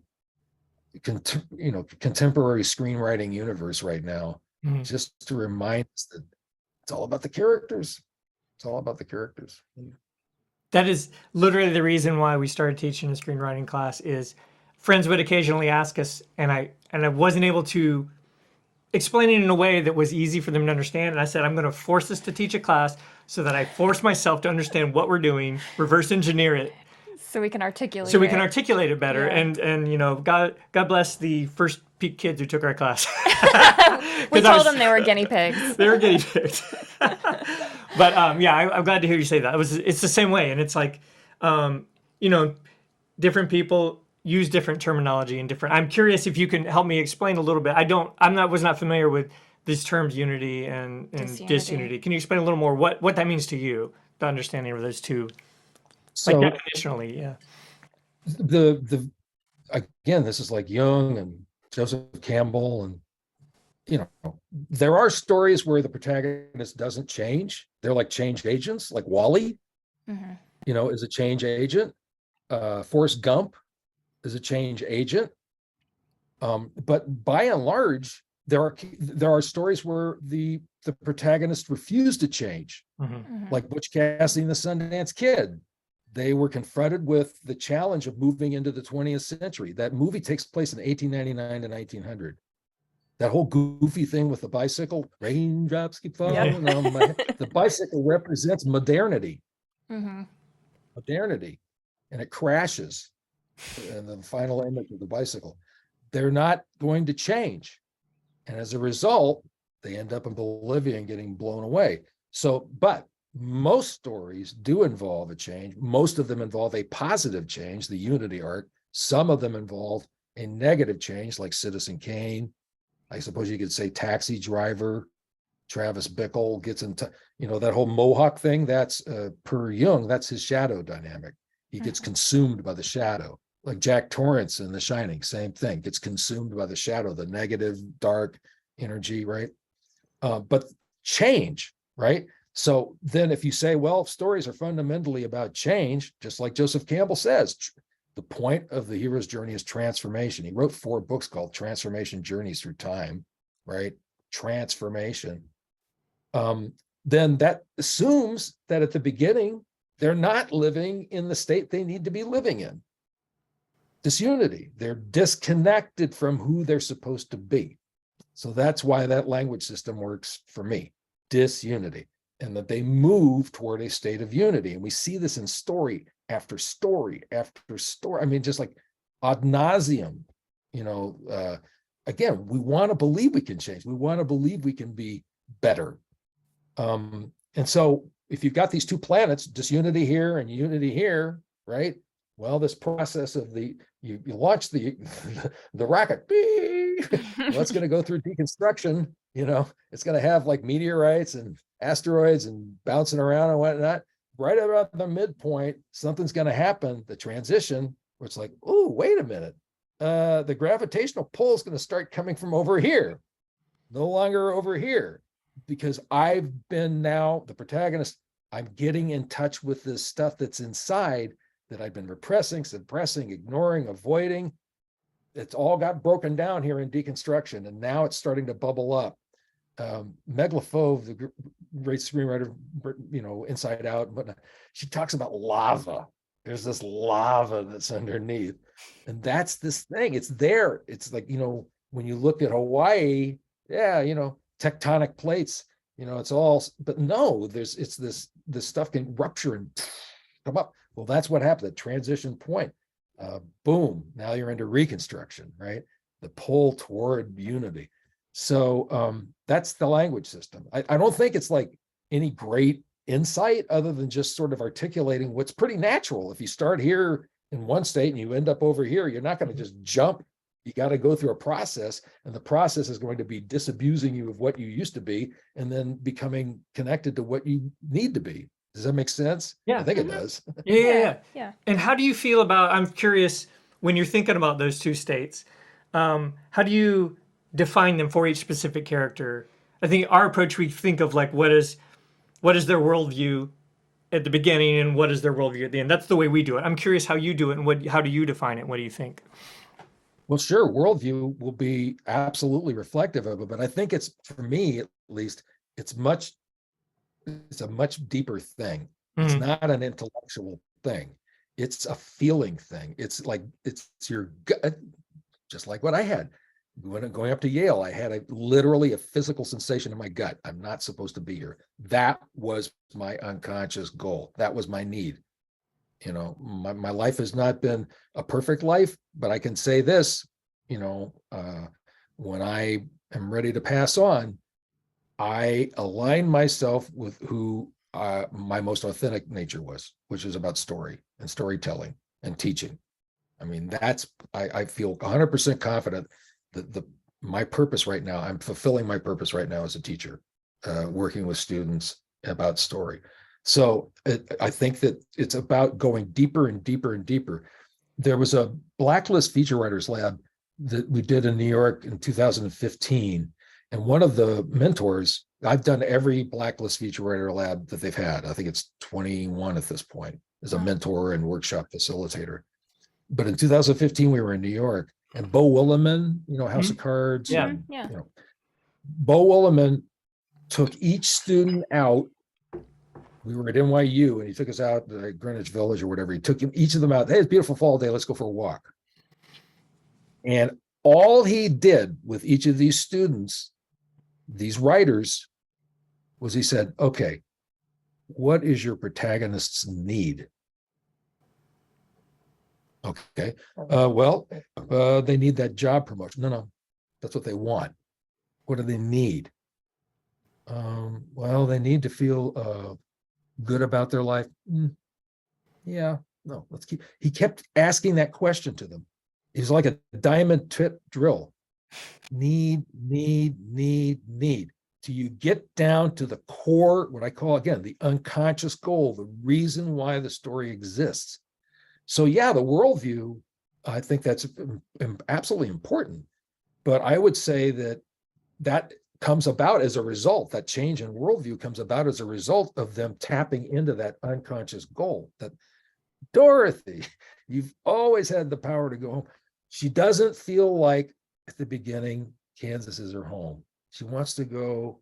contemporary screenwriting universe right now, just to remind us that it's all about the characters. It's all about the characters. That is literally the reason why we started teaching a screenwriting class. Is friends would occasionally ask us, and I wasn't able to explain it in a way that was easy for them to understand. And I said, I'm going to force us to teach a class so that I force myself to understand what we're doing, reverse engineer it, so we can articulate it better. Yeah. And God bless the first peak kids who took our class. We told them they were guinea pigs. They were guinea pigs. But I'm glad to hear you say that. It's the same way, and it's like, different people use different terminology and different. I'm curious if you can help me explain a little bit. Was not familiar with these terms, unity and disunity. Can you explain a little more what that means to you? The understanding of those two. So, like definitionally, yeah. Again, this is like Jung and Joseph Campbell, and there are stories where the protagonist doesn't change. They're like change agents, like Wally, is a change agent. Forrest Gump is a change agent. But by and large, there are stories where the protagonist refused to change, like Butch Cassidy and the Sundance Kid. They were confronted with the challenge of moving into the 20th century. That movie takes place in 1899 to 1900. That whole goofy thing with the bicycle, raindrops keep falling on my head. The bicycle represents modernity. Modernity. And it crashes. And the final image of the bicycle. They're not going to change. And as a result, they end up in Bolivia and getting blown away. But most stories do involve a change. Most of them involve a positive change, the unity arc. Some of them involve a negative change, like Citizen Kane. I suppose you could say Taxi Driver. Travis Bickle gets into, that whole Mohawk thing. That's per Jung, that's his shadow dynamic. He gets consumed by the shadow. Like Jack Torrance in The Shining, same thing, gets consumed by the shadow, the negative, dark energy, right? But change, right? So then if you say, well, stories are fundamentally about change, just like Joseph Campbell says, the point of the hero's journey is transformation. He wrote 4 books called Transformation Journeys Through Time, right? Transformation. Then that assumes that at the beginning, they're not living in the state they need to be living in. Disunity. They're disconnected from who they're supposed to be. So that's why that language system works for me. Disunity. and that they move toward a state of unity. And we see this in story after story after story. I mean, just like ad nauseum, again, we want to believe we can change. We want to believe we can be better. And so if you've got these two planets, disunity here and unity here, right? Well, this process of you launch the rocket, well, it's going to go through deconstruction, it's going to have like meteorites and asteroids and bouncing around and whatnot. Right about the midpoint, something's going to happen, the transition, where it's like, oh, wait a minute. The gravitational pull is going to start coming from over here, no longer over here, because I've been now the protagonist. I'm getting in touch with this stuff that's inside that I've been repressing, suppressing, ignoring, avoiding. It's all got broken down here in deconstruction, and now it's starting to bubble up. Meglafove, the great screenwriter, Inside Out and whatnot, she talks about lava. There's this lava that's underneath, and that's this thing. It's there. It's like, when you look at Hawaii, tectonic plates, it's all, but no, this stuff can rupture and come up. Well, that's what happened, the transition point. Boom, now you're into reconstruction, right? The pull toward unity. So that's the language system. I don't think it's like any great insight other than just sort of articulating what's pretty natural. If you start here in one state and you end up over here, you're not going to just jump. You got to go through a process, and the process is going to be disabusing you of what you used to be and then becoming connected to what you need to be. Does that make sense? Yeah. I think it does. Yeah. And how do you feel about, I'm curious, when you're thinking about those two states, how do you define them for each specific character? I think our approach, we think of like, what is their worldview at the beginning and what is their worldview at the end? That's the way we do it. I'm curious how you do it and how do you define it? What do you think? Well, sure, worldview will be absolutely reflective of it, but I think it's, for me at least, it's a much deeper thing. It's not an intellectual thing. It's a feeling thing. It's your gut, just like what I had. Going up to Yale, I had literally a physical sensation in my gut. I'm not supposed to be here. That was my unconscious goal. That was my need. My life has not been a perfect life, but I can say this, when I am ready to pass on, I align myself with who my most authentic nature was, which is about story and storytelling and teaching. I mean, I feel 100% confident that my purpose right now, I'm fulfilling my purpose right now as a teacher, working with students about story. So I think that it's about going deeper and deeper and deeper. There was a Blacklist Feature Writers Lab that we did in New York in 2015. And one of the mentors, I've done every Blacklist Feature Writer Lab that they've had. I think it's 21 at this point, as a mentor and workshop facilitator. But in 2015, we were in New York, and Bo Williman, House of Cards. Yeah. And, Bo Williman took each student out. We were at NYU, and he took us out to Greenwich Village or whatever. He took each of them out. Hey, it's a beautiful fall day. Let's go for a walk. And all he did with each of these students, these writers, was he said, okay, what is your protagonist's need? Okay, they need that job promotion. No, that's what they want. What do they need? They need to feel good about their life. He kept asking that question to them. He's like a diamond tip drill. Need. Till you get down to the core, what I call, again, the unconscious goal, the reason why the story exists. So the worldview, I think that's absolutely important. But I would say that comes about as a result, that change in worldview comes about as a result of them tapping into that unconscious goal. That Dorothy, you've always had the power to go home. She doesn't feel like at the beginning, Kansas is her home. She wants to go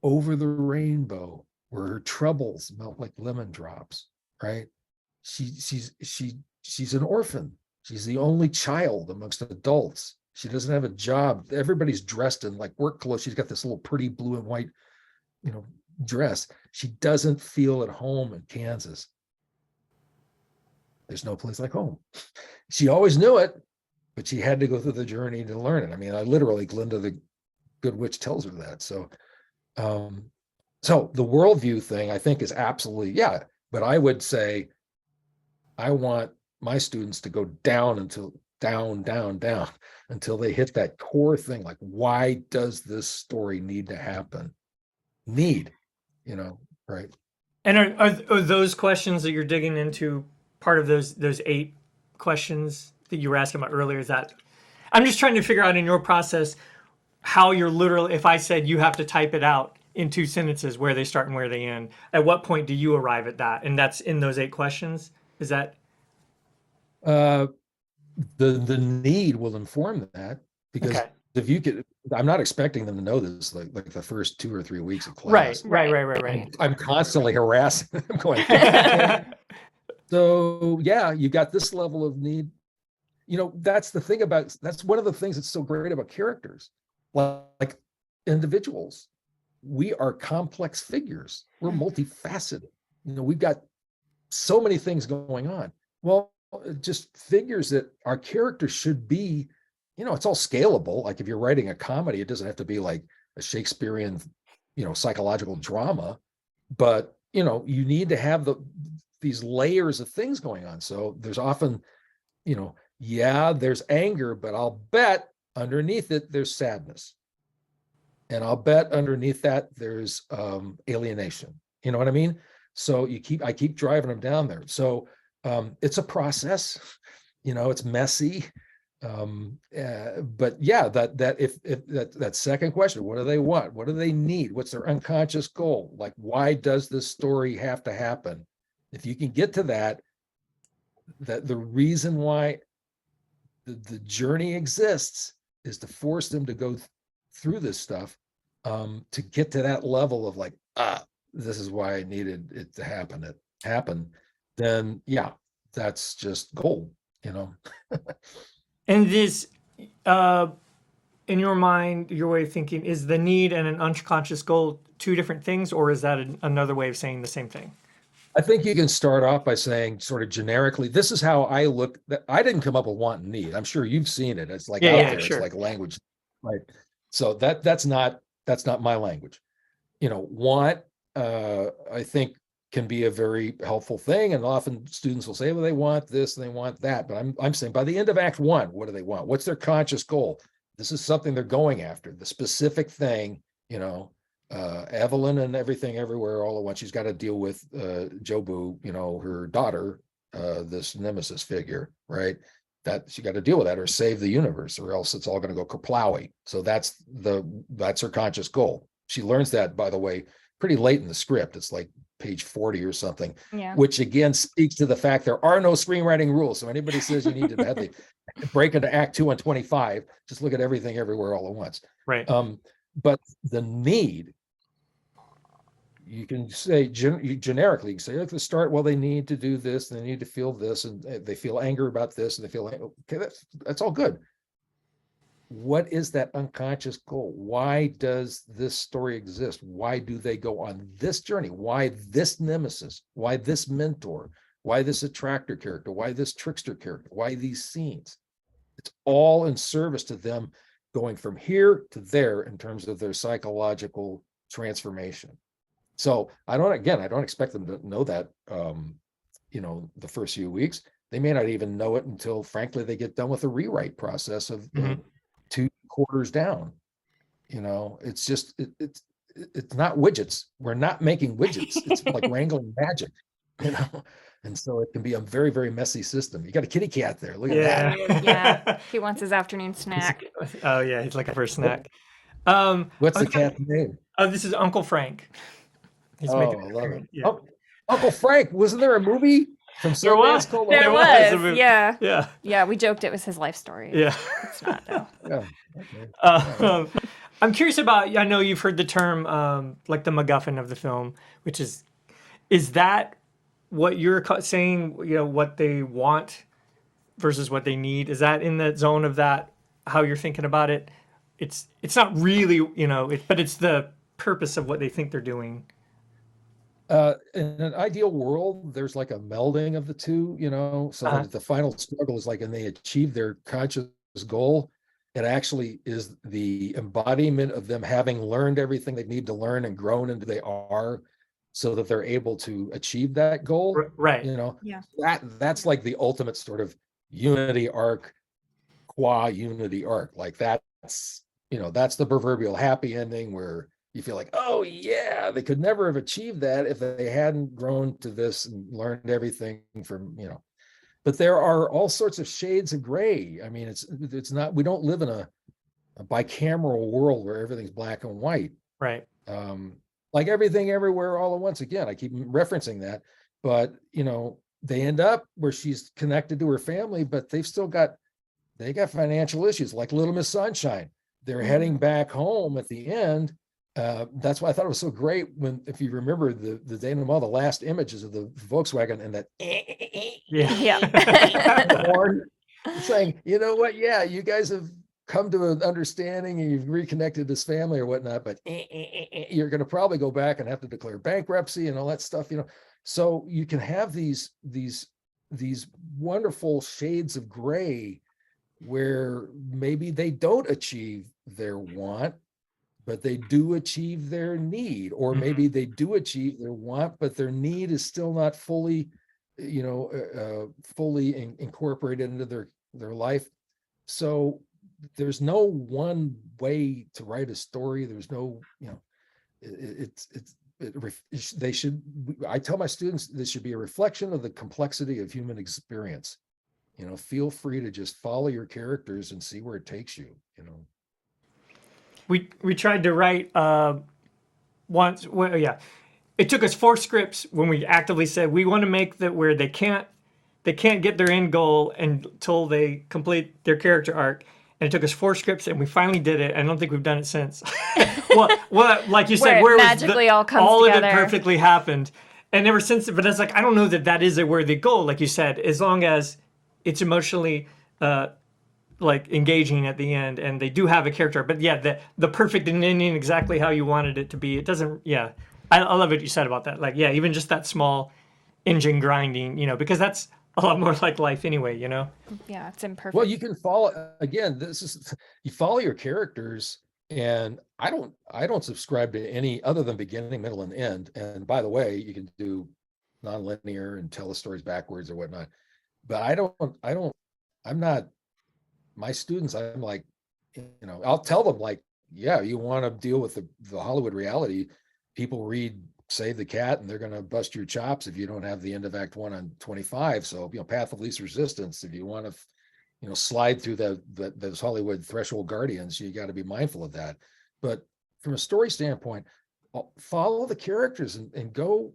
over the rainbow where her troubles melt like lemon drops, right? She's an orphan. She's the only child amongst adults. She doesn't have a job. Everybody's dressed in like work clothes. She's got this little pretty blue and white, dress. She doesn't feel at home in Kansas. There's no place like home. She always knew it, but she had to go through the journey to learn it. I mean, I literally, Glinda the Good Witch tells her that. So the worldview thing, I think, is absolutely, yeah. But I would say, I want my students to go down until down until they hit that core thing. Like, why does this story need to happen? Right? And are those questions that you're digging into part of those 8 questions that you were asking about earlier? Is that, I'm just trying to figure out in your process how you're literally, if I said you have to type it out in 2 sentences, where they start and where they end, at what point do you arrive at that? And that's in those 8 questions? Is that? The need will inform that, because Okay. if you could, I'm not expecting them to know this like the first 2 or 3 weeks of class. Right. I'm constantly harassing them going, so yeah, you got this level of need. That's the thing that's one of the things that's so great about characters, like individuals. We are complex figures. We're multifaceted. We've got so many things going on. Well, it just figures that our characters should be, it's all scalable. Like if you're writing a comedy, it doesn't have to be like a Shakespearean, psychological drama, but you need to have these layers of things going on. So there's often, there's anger, but I'll bet underneath it, there's sadness. And I'll bet underneath that, there's alienation. You know what I mean? So I keep driving them down there. So it's a process, it's messy. But yeah, that second question, what do they want? What do they need? What's their unconscious goal? Like, why does this story have to happen? If you can get to that the reason why the journey exists is to force them to go through this stuff, to get to that level of like, this is why I needed it to happen, then yeah, that's just gold, And this, in your mind, your way of thinking, is the need and an unconscious goal 2 different things, or is that another way of saying the same thing? I think you can start off by saying sort of generically, this is how I look. I didn't come up with want and need. I'm sure you've seen it. It's like out there. Sure. It's like language, right? So that's not my language. Want, I think, can be a very helpful thing, and often students will say, well, they want this and they want that. But I'm saying, by the end of Act 1, what do they want? What's their conscious goal? This is something they're going after. The specific thing, Evelyn and Everything Everywhere All at Once. She's got to deal with Jobu, her daughter, this nemesis figure, right? That she got to deal with that, or save the universe, or else it's all going to go kerplowy. So that's her conscious goal. She learns that, by the way, pretty late in the script. It's like page 40 or something, which again speaks to the fact there are no screenwriting rules. So anybody says you need to have the break into Act 2 and 25, just look at Everything Everywhere All at Once. Right. But the need, you can say generically, you can say at the start, well, they need to do this, they need to feel this, and they feel anger about this, and they feel, okay, that's all good. What is that unconscious goal? Why does this story exist? Why do they go on this journey? Why this nemesis? Why this mentor? Why this attractor character? Why this trickster character? Why these scenes? It's all in service to them going from here to there in terms of their psychological transformation. So I don't expect them to know that, the first few weeks. They may not even know it until, frankly, they get done with the rewrite process of 2 quarters down. It's just, it's not widgets. We're not making widgets. It's like wrangling magic, and so it can be a very, very messy system. You got a kitty cat there. Look at that. Yeah, he wants his afternoon snack. Oh yeah, he's looking for a snack. What's the cat's name? Oh, this is Uncle Frank. I love it. Yeah. Uncle Frank, wasn't there a movie from There was. called There was. Yeah. Yeah, we joked it was his life story. Yeah. It's not though. Yeah. Okay. I'm curious about, I know you've heard the term like the MacGuffin of the film, which is that what you're saying, what they want versus what they need? Is that in the zone of that, how you're thinking about it? It's not really, but it's the purpose of what they think they're doing. In an ideal world, there's like a melding of the two, so that the final struggle is like, and they achieve their conscious goal. It actually is the embodiment of them having learned everything they need to learn and grown into they are, so that they're able to achieve that goal. Right. Yeah. That's like the ultimate sort of unity arc, qua unity arc. Like that's the proverbial happy ending where you feel like, oh yeah, they could never have achieved that if they hadn't grown to this and learned everything from, but there are all sorts of shades of gray. I mean, it's not, we don't live in a bicameral world where everything's black and white. Right. Like Everything Everywhere All at Once. Again, I keep referencing that, but they end up where she's connected to her family, but they got financial issues, like Little Miss Sunshine. They're heading back home at the end. That's why I thought it was so great when, if you remember the denouement, the last images of the Volkswagen and that horn saying, you know what? Yeah, you guys have come to an understanding and you've reconnected this family or whatnot, but you're going to probably go back and have to declare bankruptcy and all that stuff, So you can have these wonderful shades of gray where maybe they don't achieve their want, but they do achieve their need, or maybe they do achieve their want, but their need is still not fully, fully incorporated into their life. So there's no one way to write a story. There's no, I tell my students, this should be a reflection of the complexity of human experience. Feel free to just follow your characters and see where it takes you, We tried to write once. Well, yeah, it took us 4 scripts when we actively said we want to make that where they can't get their end goal until they complete their character arc. And it took us 4 scripts, and we finally did it. I don't think we've done it since. well, like you said, where magically all comes all together. of it perfectly happened, and ever since. But it's like, I don't know that is a worthy goal, like you said, as long as it's emotionally like engaging at the end, and they do have a character. But yeah, the perfect ending, exactly how you wanted it to be. It doesn't. Yeah, I love what you said about that. Like, yeah, even just that small engine grinding, because that's a lot more like life anyway. Yeah, it's imperfect. Well, you can follow, again, you follow your characters, and I don't subscribe to any other than beginning, middle, and end. And by the way, you can do nonlinear and tell the stories backwards or whatnot. But I'm not, my students, I'm like, I'll tell them, like, yeah, you want to deal with the Hollywood reality. People read Save the Cat and they're going to bust your chops if you don't have the end of Act 1 on 25. So, Path of Least Resistance, if you want to, slide through those Hollywood threshold guardians, you got to be mindful of that. But from a story standpoint, follow the characters and go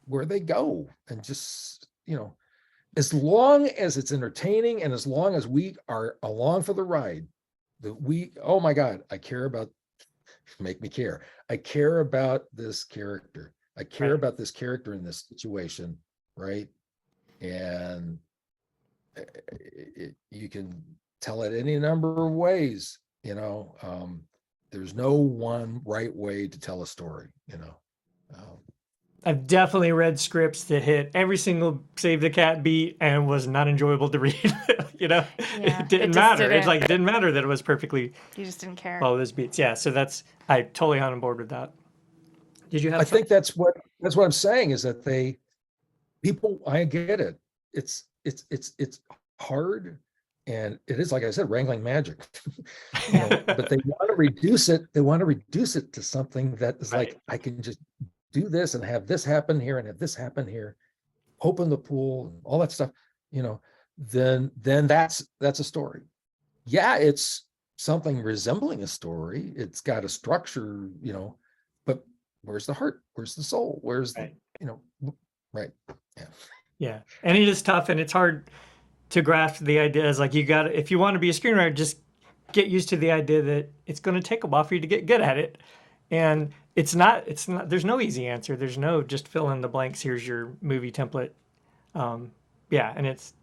where they go, and just, as long as it's entertaining and as long as we are along for the ride, oh my God, I care about, make me care. I care about this character. I care about this character in this situation, right? And you can tell it any number of ways, there's no one right way to tell a story, I've definitely read scripts that hit every single Save the Cat beat and was not enjoyable to read. It didn't matter. It's like, it didn't matter that it was perfectly. You just didn't care. Follow those beats. Yeah. So I totally on board with that. Did you have? I think that's what I'm saying, is that I get it. It's hard, and it is, like I said, wrangling magic. But they want to reduce it. They want to reduce it to something that is like, I can just do this and have this happen here and have this happen here, open the pool and all that stuff, then that's a story. Yeah, it's something resembling a story. It's got a structure, but where's the heart? Where's the soul? Where's the, right. Yeah. Yeah. And it is tough, and it's hard to grasp the idea. Is like, if you want to be a screenwriter, just get used to the idea that it's going to take a while for you to get good at it. And it's not, there's no easy answer. There's no just fill in the blanks. Here's your movie template. And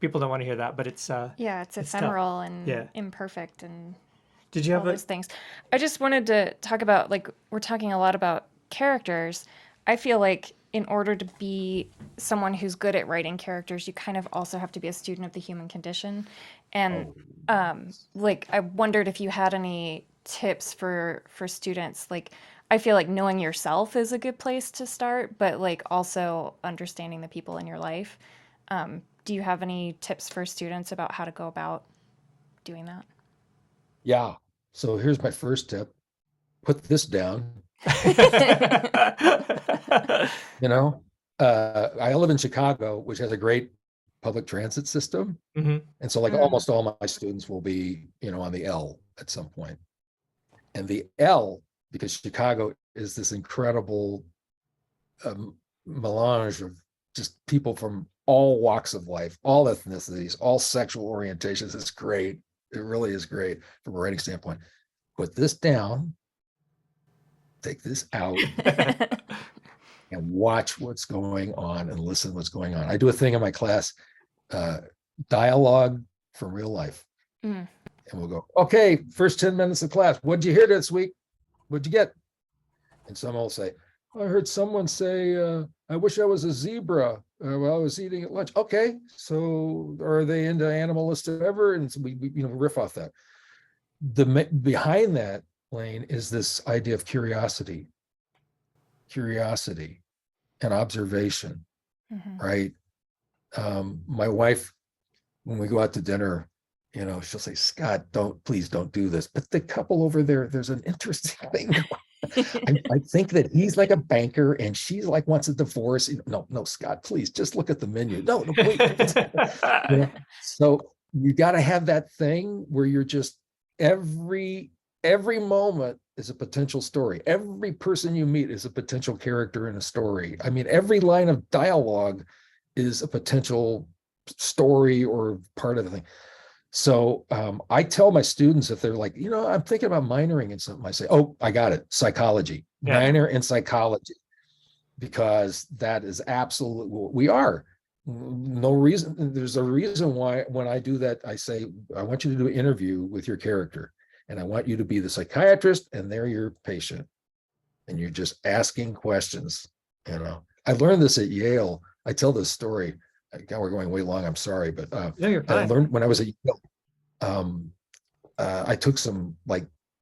people don't want to hear that, but it's it's ephemeral and imperfect and did you have all those things. I just wanted to talk about, like, we're talking a lot about characters. I feel like in order to be someone who's good at writing characters, you kind of also have to be a student of the human condition. And like, I wondered if you had any tips for students. Like, I feel like knowing yourself is a good place to start, but like also understanding the people in your life. Do you have any tips for students about how to go about doing that? Yeah. So here's my first tip. Put this down. You know, I live in Chicago, which has a great public transit system. Mhm. And so like almost all my students will be, on the L at some point. And the L, because Chicago is this incredible melange of just people from all walks of life, all ethnicities, all sexual orientations. It's great. It really is great from a writing standpoint. Put this down, take this out, and watch what's going on and listen what's going on. I do a thing in my class, dialogue from real life. And we'll go, okay, first 10 minutes of class. What'd you hear this week? What'd you get? And someone will say, I heard someone say, I wish I was a zebra while I was eating at lunch. Okay, so are they into animalistic ever? And so we riff off that. Behind that, Lane, is this idea of curiosity and observation, right? My wife, when we go out to dinner, she'll say, Scott, please don't do this. But the couple over there's an interesting thing. I think that he's like a banker and she's like wants a divorce. No, Scott, please just look at the menu. No, wait. So you got to have that thing where you're just every moment is a potential story. Every person you meet is a potential character in a story. I mean, every line of dialogue is a potential story or part of the thing. So I tell my students, if they're like, I'm thinking about minoring in something, I say, oh, I got it. Psychology, minor in psychology, because that is absolutely what we are. No reason. There's a reason why when I do that, I say, I want you to do an interview with your character and I want you to be the psychiatrist and they're your patient. And you're just asking questions. I learned this at Yale. I tell this story. God, we're going way long. I'm sorry, but you're fine. I learned when I was at Yale. I took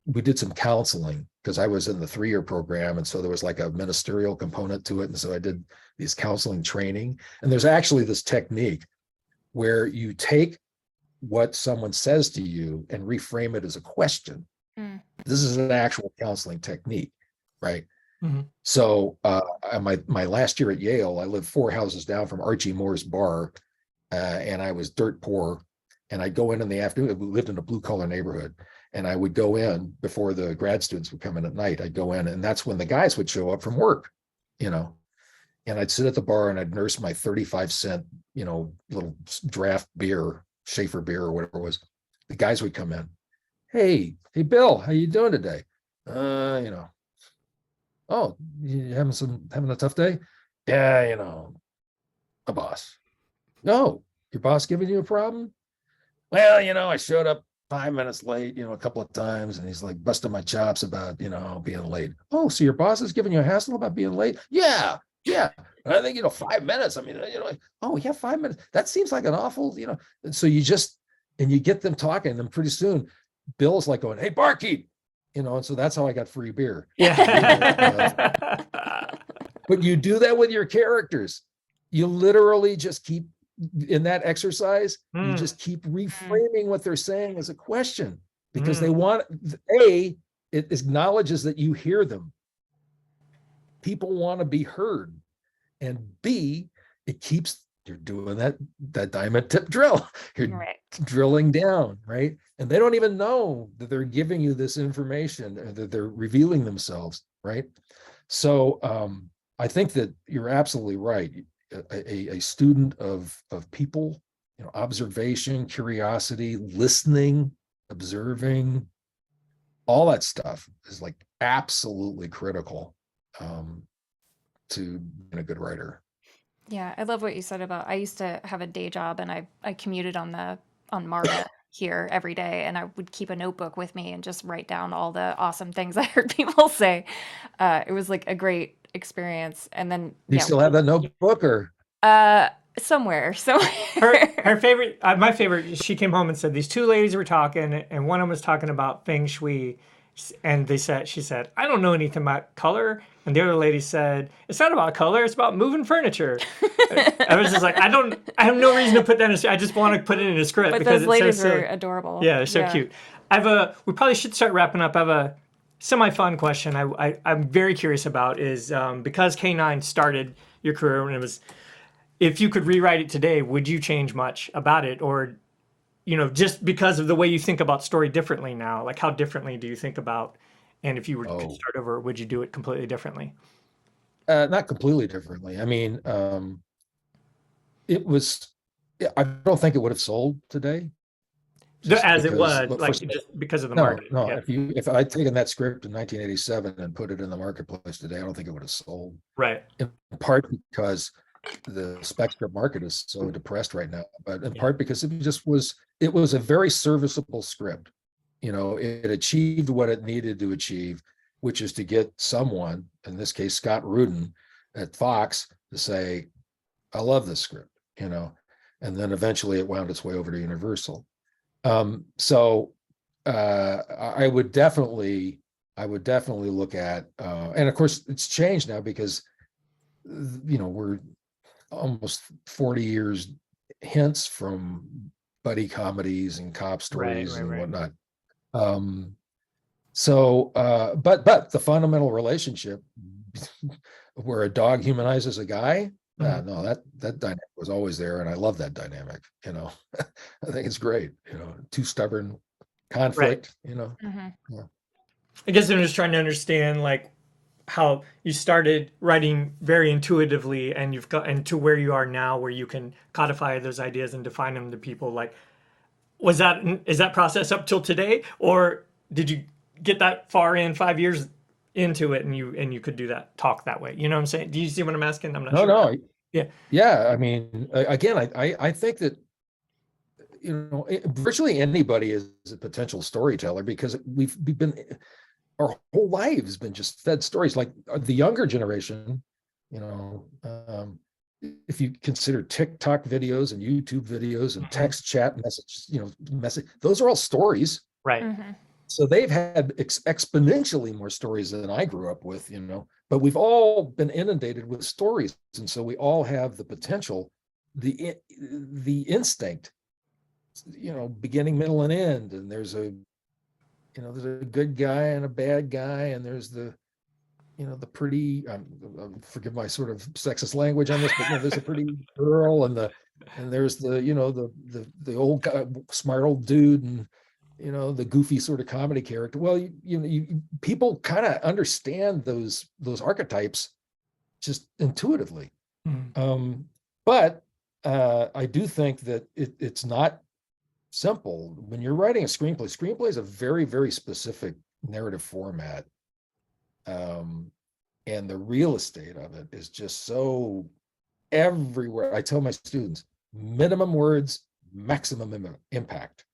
we did some counseling because I was in the 3-year program, and so there was like a ministerial component to it, and so I did these counseling training. And there's actually this technique where you take what someone says to you and reframe it as a question. This is an actual counseling technique, right? So my last year at Yale, I lived 4 houses down from Archie Moore's bar, and I was dirt poor. And I'd go in the afternoon. We lived in a blue-collar neighborhood, and I would go in before the grad students would come in at night. I'd go in, and that's when the guys would show up from work, and I'd sit at the bar and I'd nurse my 35-cent, little draft beer, Schaefer beer or whatever it was. The guys would come in. Hey, Bill, how you doing today? Oh, you having a tough day? Yeah, a boss. No, your boss giving you a problem? Well, I showed up 5 minutes late, a couple of times, and he's like busting my chops about, being late. Oh, so your boss is giving you a hassle about being late? Yeah. I think, 5 minutes. I mean, oh yeah, 5 minutes. That seems like an awful, and so you get them talking, and pretty soon Bill's like going, hey, barkeep, and so that's how I got free beer. Yeah. But you do that with your characters. You literally just keep in that exercise, you just keep reframing what they're saying as a question, because they want, it acknowledges that you hear them. People want to be heard. And B, it keeps, you're doing that diamond tip drill. You're drilling down, right? And they don't even know that they're giving you this information, or that they're revealing themselves, right? So I think that you're absolutely right. A student of people, observation, curiosity, listening, observing, all that stuff is like absolutely critical to being a good writer. Yeah, I love what you said about, I used to have a day job and I commuted on MARTA here every day, and I would keep a notebook with me and just write down all the awesome things I heard people say. It was like a great experience. And then, You still have that notebook, or? somewhere. Her favorite, my favorite, she came home and said, these two ladies were talking, and one of them was talking about feng shui. And she said, I don't know anything about color. And the other lady said, it's not about color, it's about moving furniture. I was just like, I have no reason to put that in I just want to put it in a script. But because those ladies were adorable. Yeah, they're so cute. We probably should start wrapping up. I have a semi-fun question I'm very curious about is, because K9 started your career and it was, if you could rewrite it today, would you change much about it? Or, just because of the way you think about story differently now, like how differently do you think about, and if you were to start over, would you do it completely differently? Not completely differently. I mean, I don't think it would have sold today. As it was, just because of the market. No, if I'd taken that script in 1987 and put it in the marketplace today, I don't think it would have sold. Right. In part because the spectrum market is so depressed right now, but in part because it was a very serviceable script. It achieved what it needed to achieve, which is to get someone, in this case Scott Rudin at Fox, to say, I love this script, and then eventually it wound its way over to Universal. So I would definitely look at, and of course it's changed now because, we're almost 40 years hence from buddy comedies and cop stories and whatnot. But the fundamental relationship where a dog humanizes a guy, no, that dynamic was always there, and I love that dynamic. I think it's great. Too stubborn conflict. Yeah. I guess I'm just trying to understand, like, how you started writing very intuitively, and you've got to where you are now, where you can codify those ideas and define them to people. Like, is that process up till today, or did you get that far in 5 years into it and you could do that, talk that way? You know what I'm saying? Do you see what I'm asking? I'm not sure. No. Yeah. I mean, again, I think that, virtually anybody is a potential storyteller, because we've been, our whole lives been just fed stories. Like the younger generation, if you consider TikTok videos and YouTube videos and text chat messages, those are all stories. Right. So they've had exponentially more stories than I grew up with, but we've all been inundated with stories. And so we all have the potential, the instinct, beginning, middle, and end. And there's a good guy and a bad guy. And there's the pretty, forgive my sort of sexist language on this, but there's a pretty girl and there's the old guy, smart old dude, and the goofy sort of comedy character. Well, people kind of understand those archetypes just intuitively. But I do think that it's not simple. When you're writing a screenplay is a very, very specific narrative format. And the real estate of it is just so everywhere. I tell my students, minimum words, maximum impact.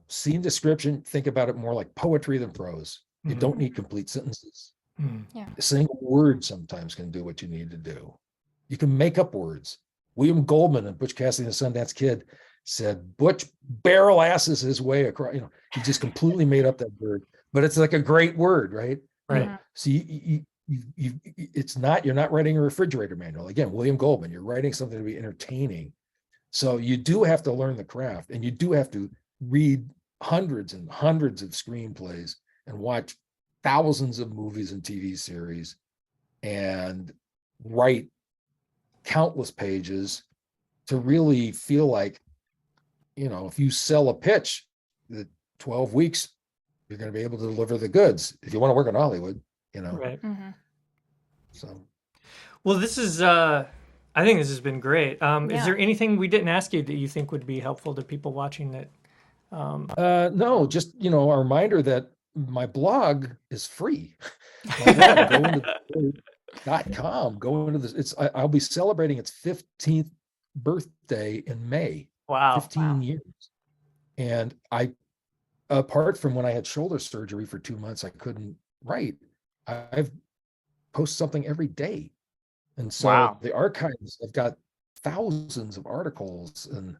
Scene description, think about it more like poetry than prose. You don't need complete sentences. A single word sometimes can do what you need to do. You can make up words. William Goldman in Butch Cassidy and the Sundance Kid said, Butch barrel asses his way across. He just completely made up that word, but it's like a great word, right? Right. So you're not writing a refrigerator manual. Again, William Goldman, you're writing something to be entertaining. So you do have to learn the craft, and you do have to read hundreds and hundreds of screenplays and watch thousands of movies and TV series and write countless pages to really feel like, if you sell a pitch, the 12 weeks, you're going to be able to deliver the goods if you want to work in Hollywood, Right. So, well, this is, I think this has been great. Is there anything we didn't ask you that you think would be helpful to people watching that? No, just, a reminder that my blog is free. My blog, go into .com, go into this. I'll be celebrating its 15th birthday in May. Wow. 15 years. And apart from when I had shoulder surgery for 2 months, I couldn't write. I've posts something every day. And so Wow. the archives have got thousands of articles. And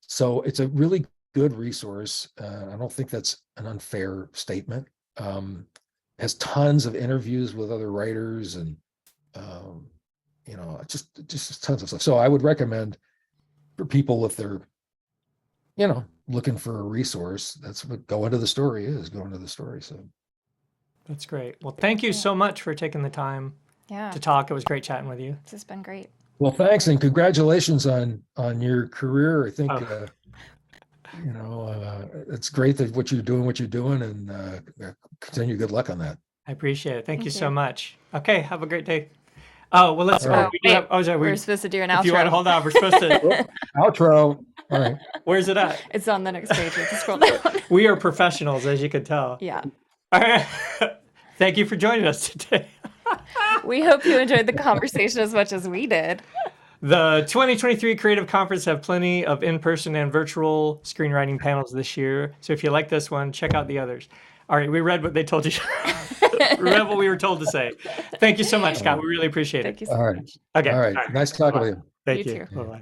so it's a really good resource. I don't think that's an unfair statement. Has tons of interviews with other writers and, just tons of stuff. So I would recommend for people, if they're, looking for a resource, that's what Go Into the Story is, Go Into the Story. So That's great. Well, thank you so much for taking the time Yeah, to talk. It was great chatting with you. this has been great. well, thanks and congratulations on your career. I think it's great that what you're doing, and continue good luck on that. I appreciate it. Thank you Thank so you. much. Okay, have a great day. Oh, well, let's. All right. We do have, sorry. We're supposed to do an If you want to outro. hold on, we're supposed to. Outro. All right. Where's it at? It's on the next page. We have to scroll down. We are professionals, as you can tell. Yeah. All right. Thank you for joining us today. We hope you enjoyed the conversation as much as we did. The 2023 Creative Conference have plenty of in-person and virtual screenwriting panels this year. So if you like this one, check out the others. All right, we read what they told you. We read what we were told to say. Thank you so much, Scott. We really appreciate it. Thank you so All right. much. Okay. All right. Nice talking to you. Thank You you. too. Bye-bye.